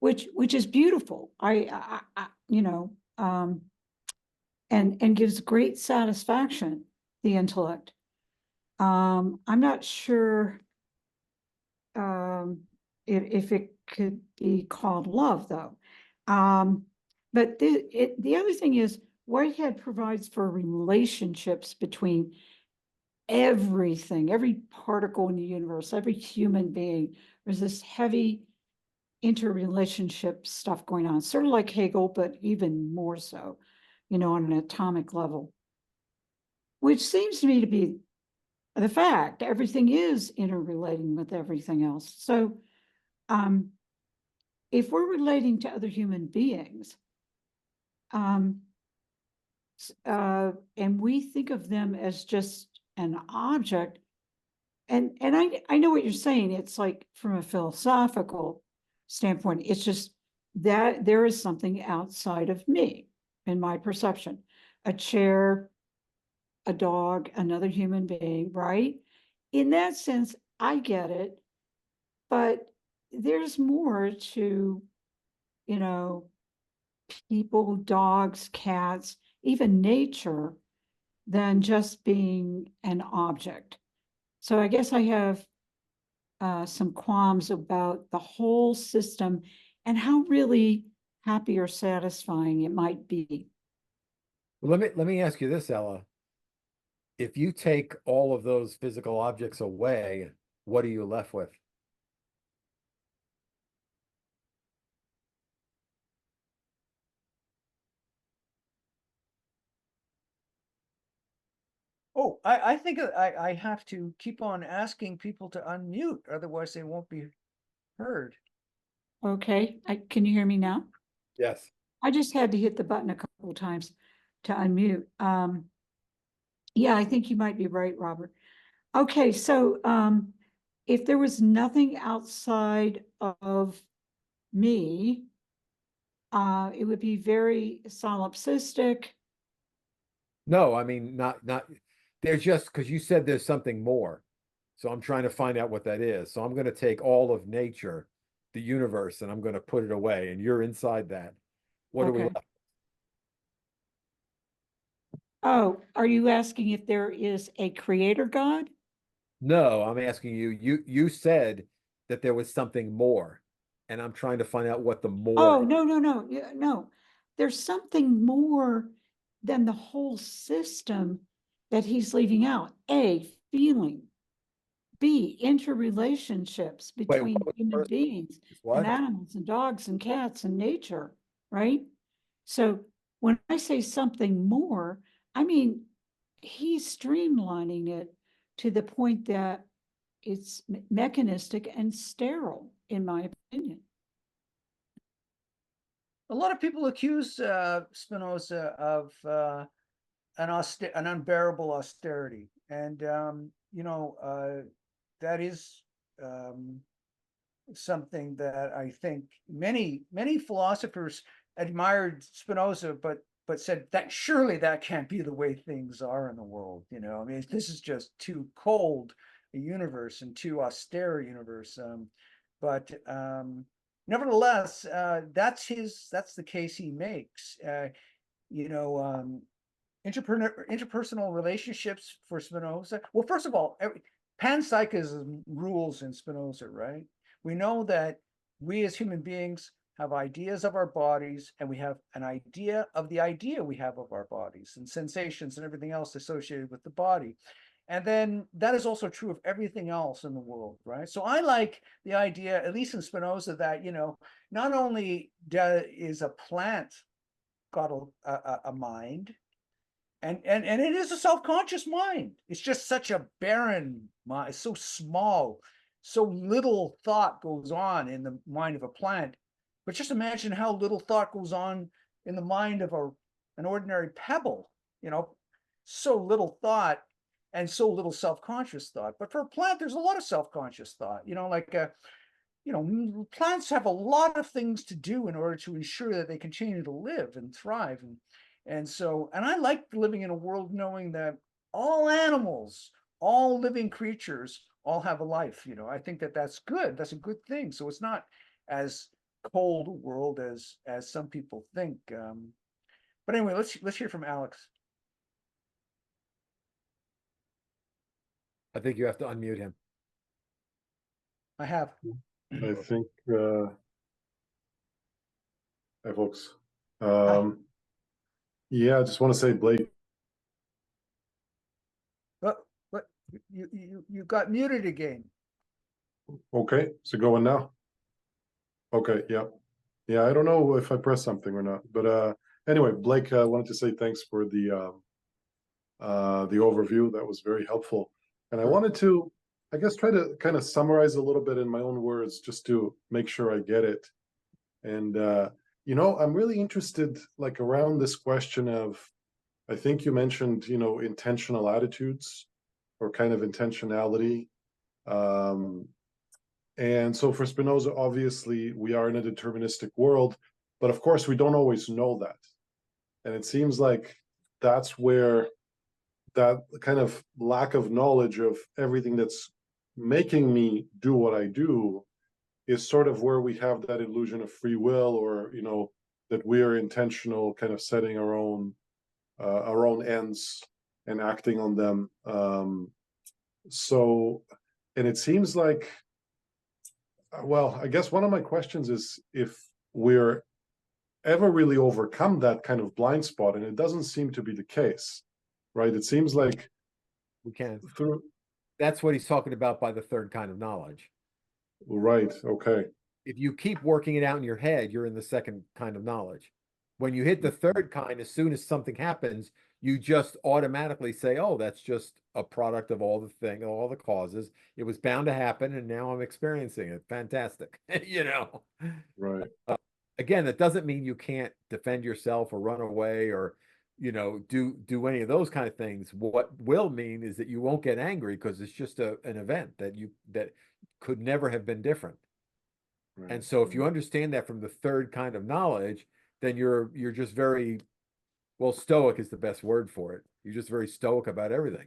which is beautiful. I you know, and gives great satisfaction, the intellect. I'm not sure if it could be called love, though. But the other thing is, Whitehead provides for relationships between everything, every particle in the universe, every human being. There's this heavy interrelationship stuff going on, sort of like Hegel, but even more so, on an atomic level, which seems to me to be the fact. Everything is interrelating with everything else. So if we're relating to other human beings, and we think of them as just an object, and I know what you're saying. It's like from a philosophical standpoint, it's just that there is something outside of me in my perception, a chair, a dog, another human being, right? In that sense, I get it, but there's more to, people, dogs, cats, even nature, than just being an object. So I guess I have some qualms about the whole system and how really happy or satisfying it might be. Well, let me ask you this, Ella. If you take all of those physical objects away, what are you left with? Oh, I think I have to keep on asking people to unmute, otherwise they won't be heard. Okay, can you hear me now? Yes. I just had to hit the button a couple of times to unmute. Yeah, I think you might be right, Robert. Okay, so if there was nothing outside of me, it would be very solipsistic. No, I mean, not, there's just, because you said there's something more. So I'm trying to find out what that is. So I'm going to take all of nature, the universe, and I'm going to put it away. And you're inside that. What are we Okay. left? Oh, are you asking if there is a creator God? No, I'm asking you, you said that there was something more. And I'm trying to find out what the more Oh, is. no. There's something more than the whole system that he's leaving out. A, feeling. B, interrelationships Wait, between what was the human first? beings and What? animals and dogs and cats and nature, right? So when I say something more, I mean, he's streamlining it to the point that it's mechanistic and sterile, in my opinion. A lot of people accuse Spinoza of an unbearable austerity, and that is something that I think many philosophers admired Spinoza, but said that surely that can't be the way things are in the world. I mean, this is just too cold a universe and too austere a universe. But nevertheless, that's the case he makes. You know, interpersonal relationships for Spinoza. Well, first of all, panpsychism rules in Spinoza, right? We know that we as human beings have ideas of our bodies, and we have an idea of the idea we have of our bodies, and sensations and everything else associated with the body. And then that is also true of everything else in the world, right? So I like the idea, at least in Spinoza, that not only is a plant got a mind, and it is a self-conscious mind. It's just such a barren mind. It's so small, so little thought goes on in the mind of a plant. But just imagine how little thought goes on in the mind of an ordinary pebble. So little thought and so little self-conscious thought. But for a plant, there's a lot of self-conscious thought. Plants have a lot of things to do in order to ensure that they continue to live and thrive. And I like living in a world knowing that all animals, all living creatures, all have a life. I think that that's good. That's a good thing. So it's not as cold a world as some people think. But anyway, let's hear from Alex. I think you have to unmute him. I have. I think, Evox. Yeah, I just want to say, Blake. What, you got muted again. Okay, is it going now? Okay, yeah. Yeah, I don't know if I pressed something or not, but anyway, Blake, wanted to say thanks for the overview. That was very helpful. And I wanted to, I guess, try to kind of summarize a little bit in my own words just to make sure I get it. And you know, I'm really interested like around this question of, I think you mentioned, you know, intentional attitudes or kind of intentionality. And so for Spinoza, obviously, we are in a deterministic world, but of course, we don't always know that. And it seems like that's where that kind of lack of knowledge of everything that's making me do what I do is sort of where we have that illusion of free will, or, you know, that we are intentional, kind of setting our own ends and acting on them. So, and it seems like, well, I guess one of my questions is if we're ever really overcome that kind of blind spot, and it doesn't seem to be the case, right? It seems like We can. through, That's what he's talking about by the third kind of knowledge. right, okay, If you keep working it out in your head, you're in the second kind of knowledge. When you hit the third kind, as soon as something happens, you just automatically say, oh, that's just a product of all the causes. It was bound to happen, and now I'm experiencing it. Fantastic. You know. right, Again, that doesn't mean you can't defend yourself or run away or, you know, do any of those kind of things. What will mean is that you won't get angry because it's just an event that could never have been different. right. And so if you understand that from the third kind of knowledge, then you're just very, well, stoic is the best word for it. You're just very stoic about everything.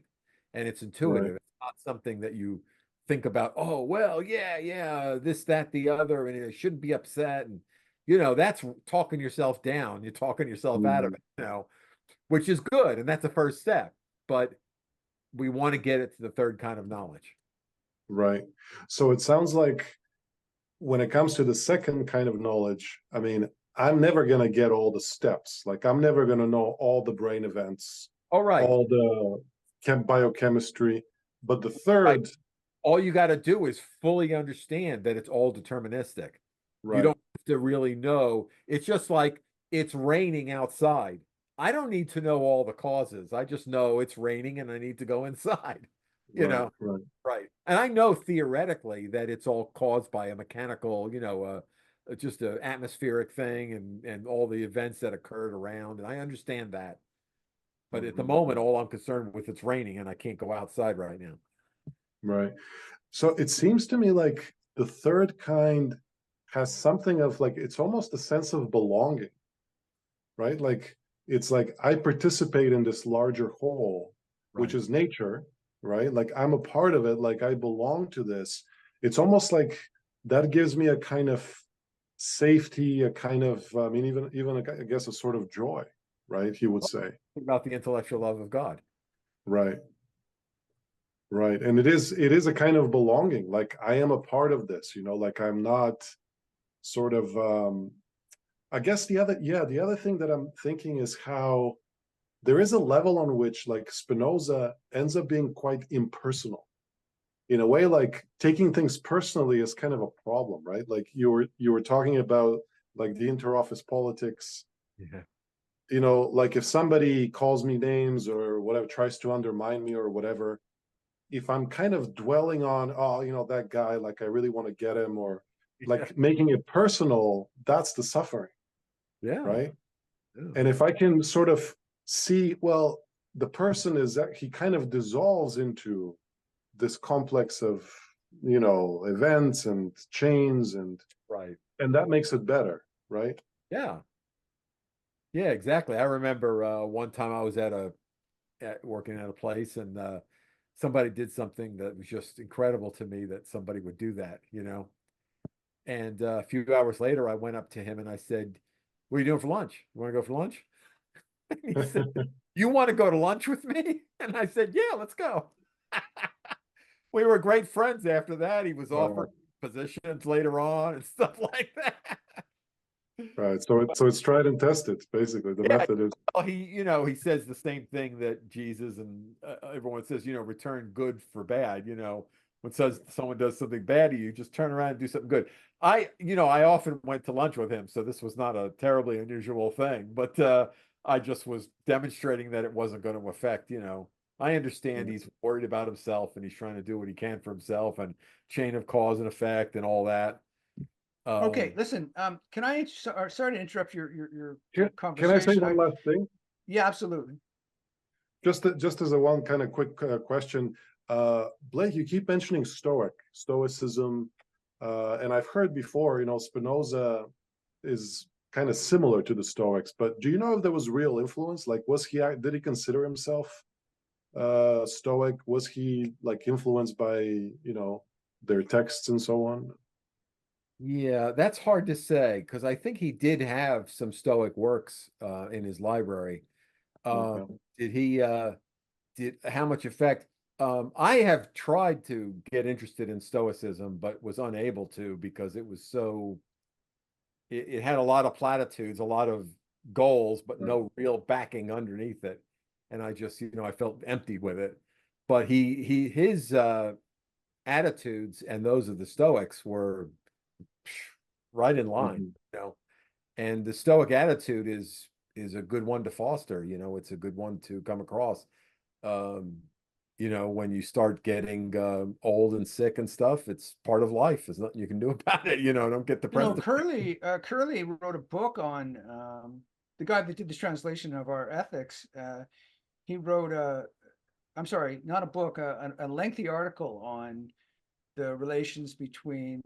And it's intuitive. Right. It's not something that you think about, oh, well, yeah, this, that, the other, and it shouldn't be upset. And, you know, that's talking yourself down. You're talking yourself out of it, you know, which is good. And that's the first step. But we want to get it to the third kind of knowledge. Right. So it sounds like when it comes to the second kind of knowledge, I mean, I'm never going to get all the steps. Like, I'm never going to know all the brain events, All right. all the biochemistry. But the Right. third, All you got to do is fully understand that it's all deterministic. You right, don't have to really know. It's just like it's raining outside. I don't need to know all the causes. I just know it's raining and I need to go inside, you right, know? right, Right. And I know theoretically that it's all caused by a mechanical, just a atmospheric thing and all the events that occurred around. And I understand that. But at the moment, all I'm concerned with it's raining and I can't go outside right now. right. So it seems to me like the third kind has something of like, it's almost a sense of belonging, right? Like, it's like I participate in this larger whole, which Right. is nature, right? Like, I'm a part of it, like I belong to this. It's almost like that gives me a kind of safety, a kind of, I mean, even I guess a sort of joy, right? He would say, About the intellectual love of God. right, right. And it is a kind of belonging. Like, I am a part of this, you know, like I'm not sort of, I guess the other thing that I'm thinking is how there is a level on which like Spinoza ends up being quite impersonal. In a way, like taking things personally is kind of a problem, right? Like you were talking about like the interoffice politics. Yeah. You know, like if somebody calls me names or whatever, tries to undermine me or whatever, if I'm kind of dwelling on, oh, you know, that guy, like I really want to get him, or like making it personal, that's the suffering, Yeah. right? Yeah. And if I can sort of see, well, the person is that he kind of dissolves into this complex of, you know, events and chains, and Right. that makes it better, right? Yeah. Yeah, exactly. I remember one time I was working at a place and somebody did something that was just incredible to me that somebody would do that, you know. And a few hours later, I went up to him and I said, "What are you doing for lunch? You want to go for lunch?" And he said, "You want to go to lunch with me?" And I said, "Yeah, let's go." We were great friends after that. He was offered positions later on and stuff like that. Right. So it's tried and tested, basically. The Yeah, method is well, he says the same thing that Jesus and everyone says, return good for bad. When someone does something bad to you, just turn around and do something good. I often went to lunch with him, so this was not a terribly unusual thing, but I just was demonstrating that it wasn't going to affect, I understand he's worried about himself and he's trying to do what he can for himself and chain of cause and effect and all that. Okay, listen, can I, sorry to interrupt your can I say conversation. one last thing? Yeah, absolutely. Just as a one kind of quick question, Blake, you keep mentioning Stoicism, and I've heard before, Spinoza is kind of similar to the Stoics, but do you know if there was real influence? Like, did he consider himself Stoic? Was he like influenced by, their texts and so on? Yeah, that's hard to say because I think he did have some Stoic works in his library. Okay. Did he did how much effect? I have tried to get interested in Stoicism, but was unable to because it was it had a lot of platitudes, a lot of goals, but Right. no real backing underneath it. And I just, I felt empty with it. But his attitudes and those of the Stoics were right in line, and the Stoic attitude is a good one to foster. It's a good one to come across. Um, when you start getting old and sick and stuff, it's part of life. There's nothing you can do about it. Don't get depressed. Curly wrote a book on the guy that did this translation of our ethics. He wrote I'm sorry, not a book, a lengthy article on the relations between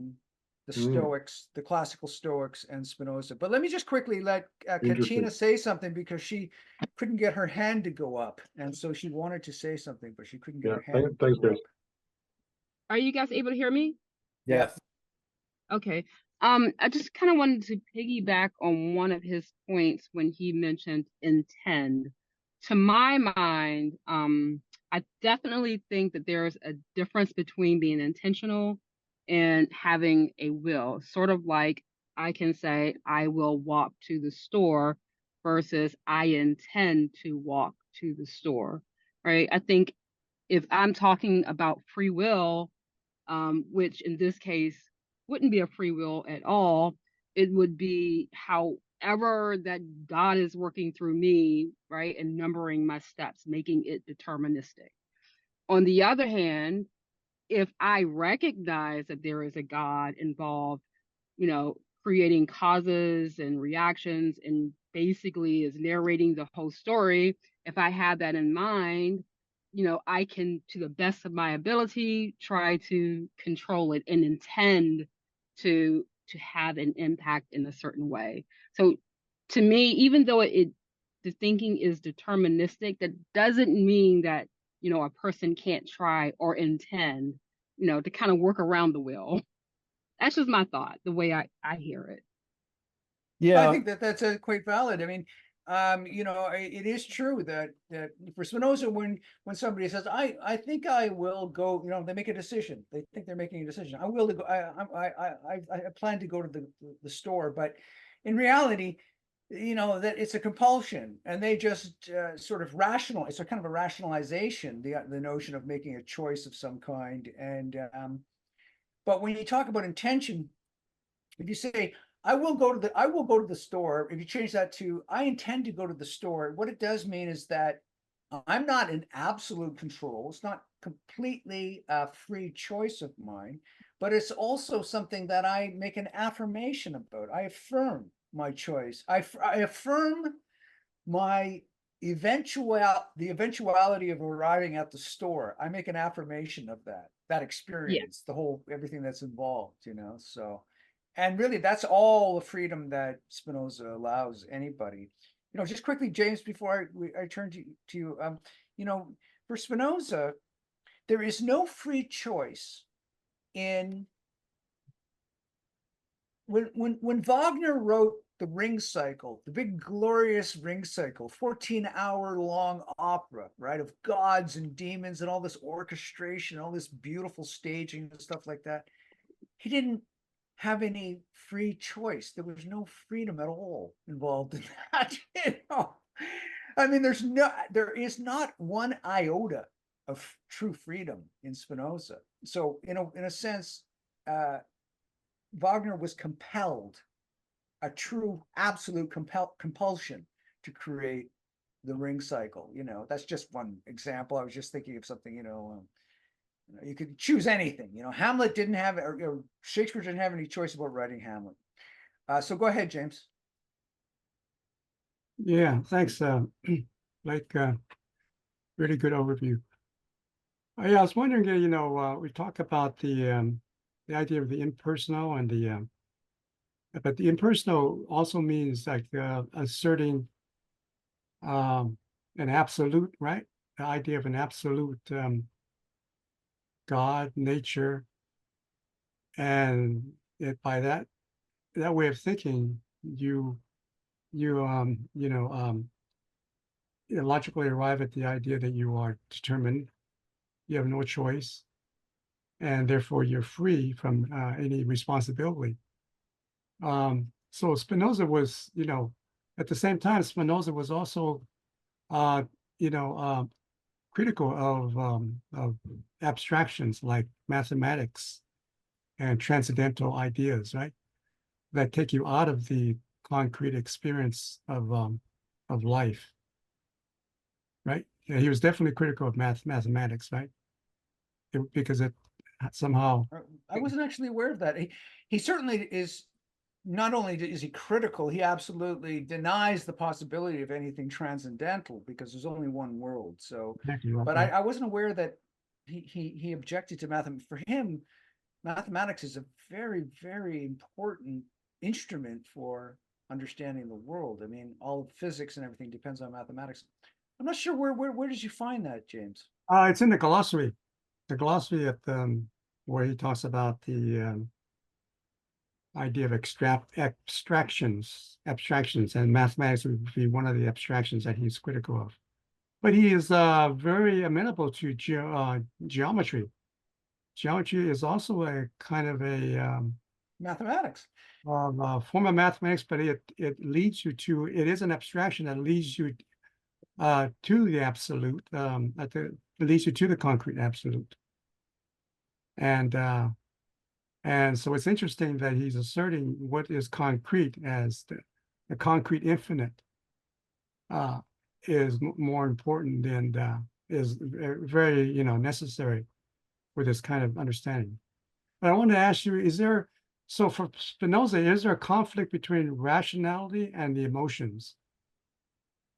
the Stoics, the classical Stoics, and Spinoza. But let me just quickly let Katina say something because she couldn't get her hand to go up, and so she wanted to say something, but she couldn't get her hand to go up. Are you guys able to hear me? Yes. Okay. I just kind of wanted to piggyback on one of his points when he mentioned intend. To my mind, I definitely think that there's a difference between being intentional and having a will. Sort of like I can say, I will walk to the store versus I intend to walk to the store, right? I think if I'm talking about free will, which in this case wouldn't be a free will at all, it would be however that God is working through me, right? And numbering my steps, making it deterministic. On the other hand, if I recognize that there is a God involved, creating causes and reactions and basically is narrating the whole story, if I have that in mind, I can, to the best of my ability, try to control it and intend to have an impact in a certain way. So to me, even though the thinking is deterministic, that doesn't mean that, a person can't try or intend, to kind of work around the will. That's just my thought, the way I hear it. Yeah. I think that's quite valid. I mean, it is true that for Spinoza, when somebody says, I think I will go, they make a decision. They think they're making a decision. I will go. I plan to go to the store, but in reality, that it's a compulsion, and they just sort of rational. It's a kind of a rationalization, the notion of making a choice of some kind. And but when you talk about intention, if you say I will go to the store, if you change that to I intend to go to the store, what it does mean is that I'm not in absolute control. It's not completely a free choice of mine, but it's also something that I make an affirmation about. I affirm my choice. I affirm my the eventuality of arriving at the store. I make an affirmation of that experience, everything that's involved, so. And really, that's all the freedom that Spinoza allows anybody. Just quickly, James, before I turn to you, for Spinoza, there is no free choice in when Wagner wrote the Ring Cycle, the big glorious Ring Cycle, 14-hour long opera, right, of gods and demons and all this orchestration, all this beautiful staging and stuff like that. He didn't have any free choice. There was no freedom at all involved in that. I mean, there is not one iota of true freedom in Spinoza. So, in a sense, Wagner was compelled, a true absolute compulsion to create the ring cycle. That's just one example. I was just thinking of something, you could choose anything. Hamlet didn't have, or Shakespeare didn't have any choice about writing Hamlet. So go ahead, James. Yeah, thanks. Like, really good overview. Yeah, I was wondering, we talk about the idea of the impersonal and but the impersonal also means like asserting an absolute, right? The idea of an absolute God, nature, and by that way of thinking, you logically arrive at the idea that you are determined, you have no choice, and therefore you're free from any responsibility. So Spinoza was, at the same time, Spinoza was also, critical of abstractions like mathematics and transcendental ideas, right? That take you out of the concrete experience of life, right? Yeah, he was definitely critical of mathematics, right? Because it somehow. I wasn't actually aware of that. He certainly is. Not only is he critical, he absolutely denies the possibility of anything transcendental because there's only one world. So, but I wasn't aware that he objected to mathematics. For him, mathematics is a very, very important instrument for understanding the world. I mean, all of physics and everything depends on mathematics. I'm not sure where did you find that, James? It's in the glossary. The glossary at where he talks about the idea of abstractions, and mathematics would be one of the abstractions that he's critical of. But he is very amenable to geometry. Geometry is also a kind of a mathematics. Form of mathematics, but it leads you to, it is an abstraction that leads you to the absolute, it leads you to the concrete absolute. And so it's interesting that he's asserting what is concrete as the concrete infinite is more important and is very, necessary for this kind of understanding. But I want to ask you, so for Spinoza, is there a conflict between rationality and the emotions?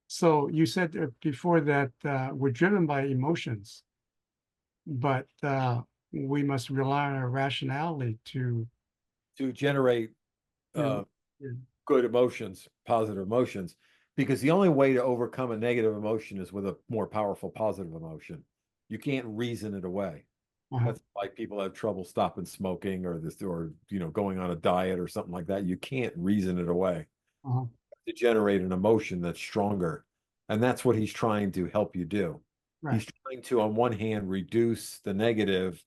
So you said before that we're driven by emotions, but we must rely on our rationality to generate good emotions, positive emotions, because the only way to overcome a negative emotion is with a more powerful positive emotion. You can't reason it away. That's why people have trouble stopping smoking or going on a diet or something like that. You can't reason it away. To generate an emotion that's stronger. And that's what he's trying to help you do. Right. He's trying to, on one hand, reduce the negative,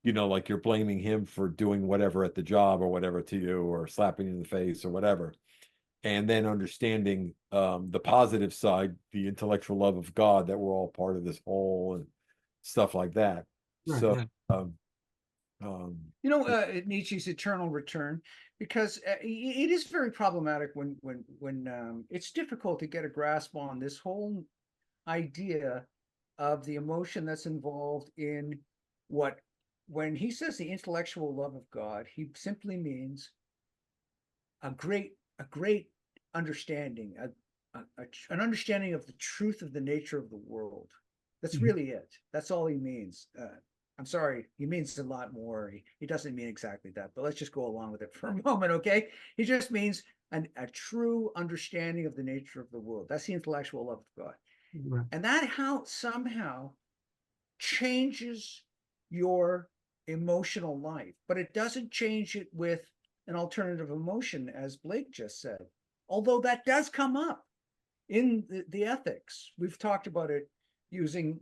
like you're blaming him for doing whatever at the job or whatever to you, or slapping you in the face or whatever. And then understanding the positive side, the intellectual love of God, that we're all part of this whole and stuff like that. Right, so, right. Nietzsche's eternal return, because it is very problematic when it's difficult to get a grasp on this whole idea of the emotion that's involved in when he says the intellectual love of God, he simply means a great understanding, an understanding of the truth of the nature of the world. That's really it. That's all he means. I'm sorry, he means a lot more. He doesn't mean exactly that, but let's just go along with it for a moment, okay? He just means a true understanding of the nature of the world. That's the intellectual love of God. Right. And that somehow changes your emotional life, but it doesn't change it with an alternative emotion, as Blake just said. Although that does come up in the ethics. We've talked about it using,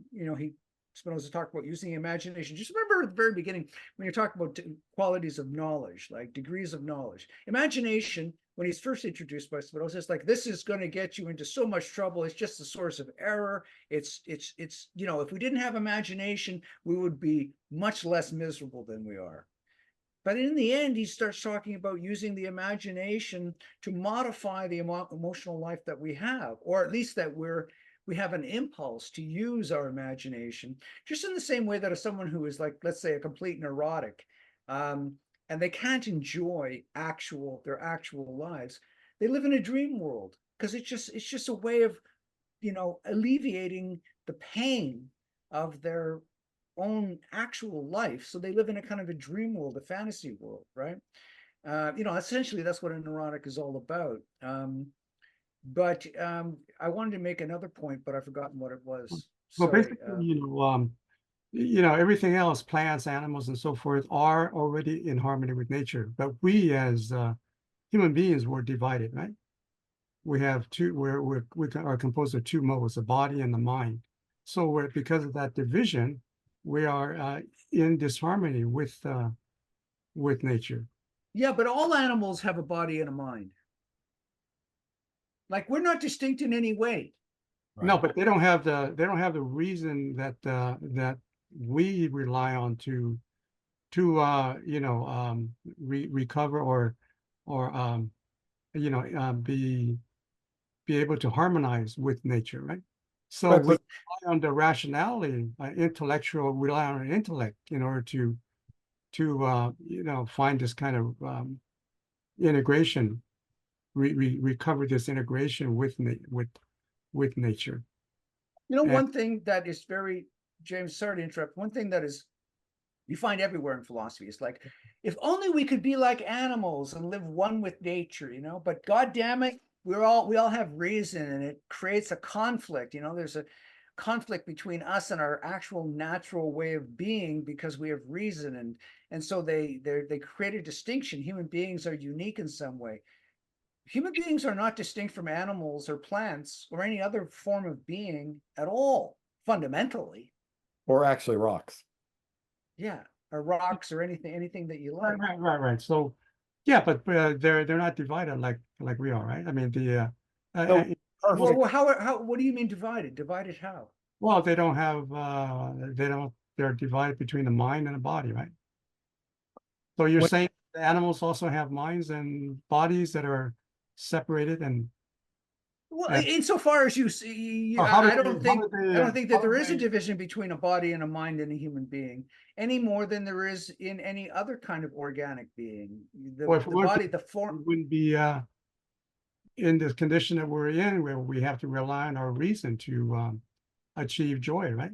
Spinoza talked about using imagination. Just remember at the very beginning when you're talking about qualities of knowledge, like degrees of knowledge. Imagination, when he's first introduced by Spinoza, it's like, this is going to get you into so much trouble. It's just a source of error. It's you know, if we didn't have imagination, we would be much less miserable than we are. But in the end, he starts talking about using the imagination to modify the emotional life that we have, or at least that we have an impulse to use our imagination, just in the same way that if someone who is like, let's say, a complete neurotic, and they can't enjoy their actual lives, they live in a dream world, because it's just a way of, you know, alleviating the pain of their own actual life. So they live in a kind of a dream world, a fantasy world, right? You know, essentially that's what a neurotic is all about. But I wanted to make another point, but I've forgotten what it was. Well, Sorry. basically, you know, everything else, plants, animals, and so forth, are already in harmony with nature. But we, as human beings, were divided, right? We have we are composed of two modes, the body and the mind. So because of that division, we are in disharmony with nature. Yeah, but all animals have a body and a mind. Like, we're not distinct in any way. No, but they don't have the reason that that we rely on to you know, recover or you know, be able to harmonize with nature, right? So Right, we but rely on the rationality, rely on our intellect in order to you know, find this kind of integration, recover this integration with nature. You know, And one thing that is very, James, sorry to interrupt. One thing that is you find everywhere in philosophy is like, if only we could be like animals and live one with nature, you know, but God damn it, we all have reason, and it creates a conflict. You know, there's a conflict between us and our actual natural way of being because we have reason, and so they create a distinction. Human beings are unique in some way. Human beings are not distinct from animals or plants or any other form of being at all, fundamentally. or actually rocks. Yeah, or rocks or anything that you like. right. So, yeah, but they're not divided like we are, right? I mean, So, Well, how what do you mean divided? Divided how? well, they don't have they're divided between the mind and the body, right? So you're When- saying the animals also have minds and bodies that are separated Well, and insofar as you see, how I do don't they, how think do they, I don't think that how do there is a they- division between a body and a mind in a human being any more than there is in any other kind of organic being. well, The body, the we form. wouldn't be in the condition that we're in, where we have to rely on our reason to achieve joy, right?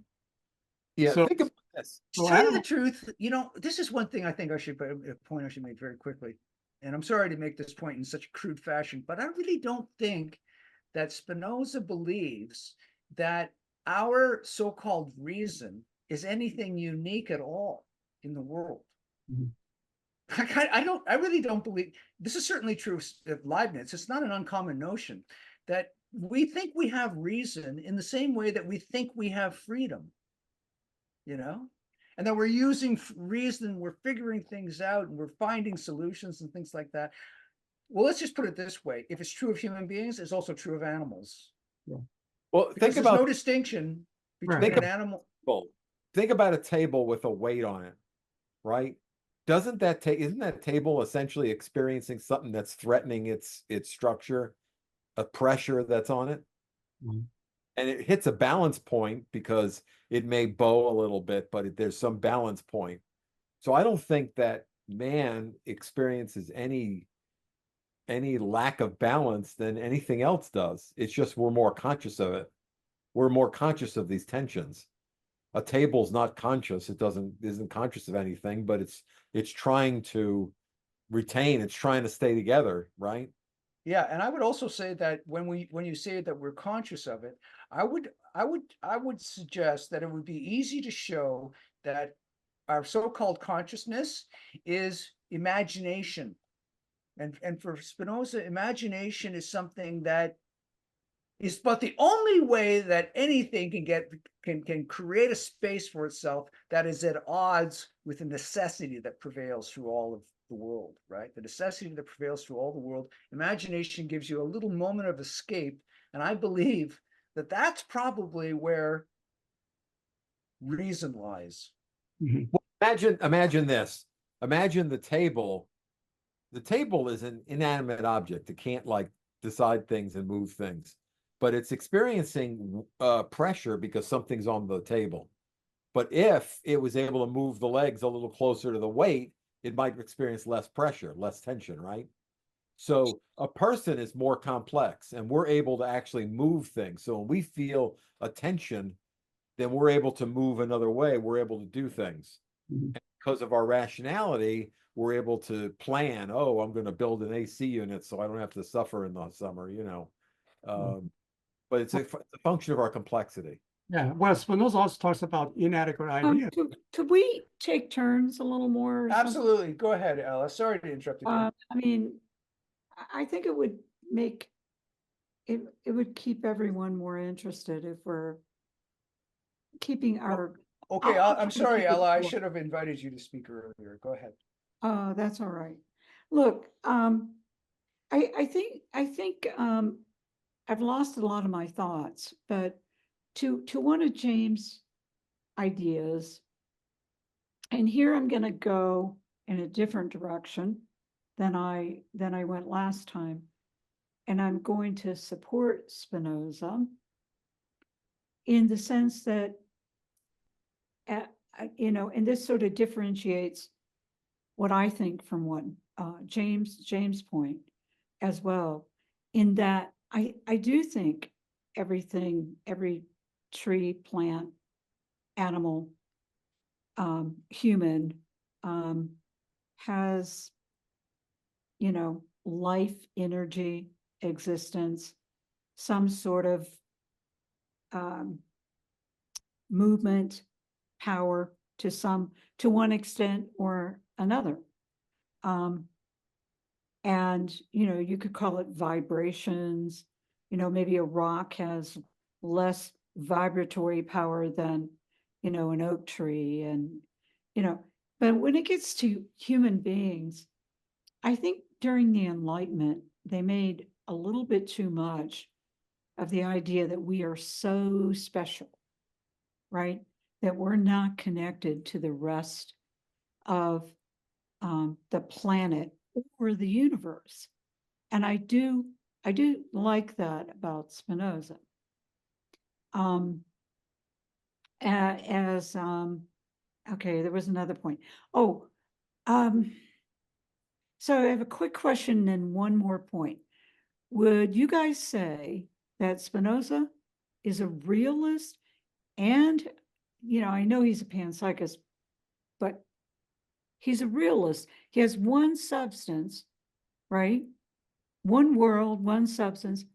Yeah, So, think about this. To tell you the truth, you know, this is one thing I think a point I should make very quickly. And I'm sorry to make this point in such a crude fashion, but I really don't think that Spinoza believes that our so-called reason is anything unique at all in the world. Mhm. I really don't believe this is certainly true of Leibniz. It's not an uncommon notion that we think we have reason in the same way that we think we have freedom, you know, and that we're using reason, we're figuring things out, and we're finding solutions and things like that. Well, let's just put it this way. If it's true of human beings, it's also true of animals. Well, Because think there's about no distinction between Right. an animal. think about a table with a weight on it, right? Isn't that table essentially experiencing something that's threatening its structure, a pressure that's on it? Mhm. And it hits a balance point because it may bow a little bit, but there's some balance point. So I don't think that man experiences any lack of balance than anything else does. It's just we're more conscious of it. We're more conscious of these tensions. A table's not conscious. It isn't conscious of anything, but it's trying to retain, it's trying to stay together, right? Yeah, and I would also say that when you say that we're conscious of it, I would suggest that it would be easy to show that our so-called consciousness is imagination. And for Spinoza, imagination is something that is but the only way that anything can create a space for itself that is at odds with the necessity that prevails through all of the world, right? The necessity that prevails through all the world. Imagination gives you a little moment of escape, and I believe that that's probably where reason lies. Mhm. Imagine this. Imagine the table. The table is an inanimate object. It can't like decide things and move things, but it's experiencing pressure because something's on the table. But if it was able to move the legs a little closer to the weight, it might experience less pressure, less tension, right? So a person is more complex, and we're able to actually move things. So when we feel a tension, then we're able to move another way. We're able to do things. Mhm. And because of our rationality, we're able to plan, oh, I'm going to build an AC unit so I don't have to suffer in the summer, you know. But it's a function of our complexity. Yeah, well, Spinoza also talks about inadequate ideas. Could we take turns a little more? or something? Absolutely. Go ahead, Ella. Sorry to interrupt you. I mean, I think it would make it would keep everyone more interested if we're keeping our. Okay, I'll I'm try to sorry, keep it Ella. I short. should have invited you to speak earlier. Go ahead. That's all right. Look, I think I've lost a lot of my thoughts, but to one of James' ideas, and here I'm going to go in a different direction than I went last time, and I'm going to support Spinoza in the sense that, and this sort of differentiates what I think from what James' point as well, in that I do think every tree, plant, animal, human has, life, energy, existence, some sort of movement, power to one extent or another. And, you could call it vibrations, maybe a rock has less vibratory power than, an oak tree and, but when it gets to human beings, I think during the Enlightenment, they made a little bit too much of the idea that we are so special, right? That we're not connected to the rest of the planet or the universe. And I do like that about Spinoza. Okay, there was another point. So I have a quick question and one more point. Would you guys say that Spinoza is a realist? And, I know he's a panpsychist, but he's a realist. He has one substance, right? One world, one substance.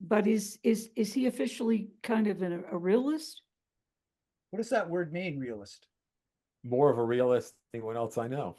But is he officially kind of a realist? What does that word mean, realist? More of a realist than anyone else I know.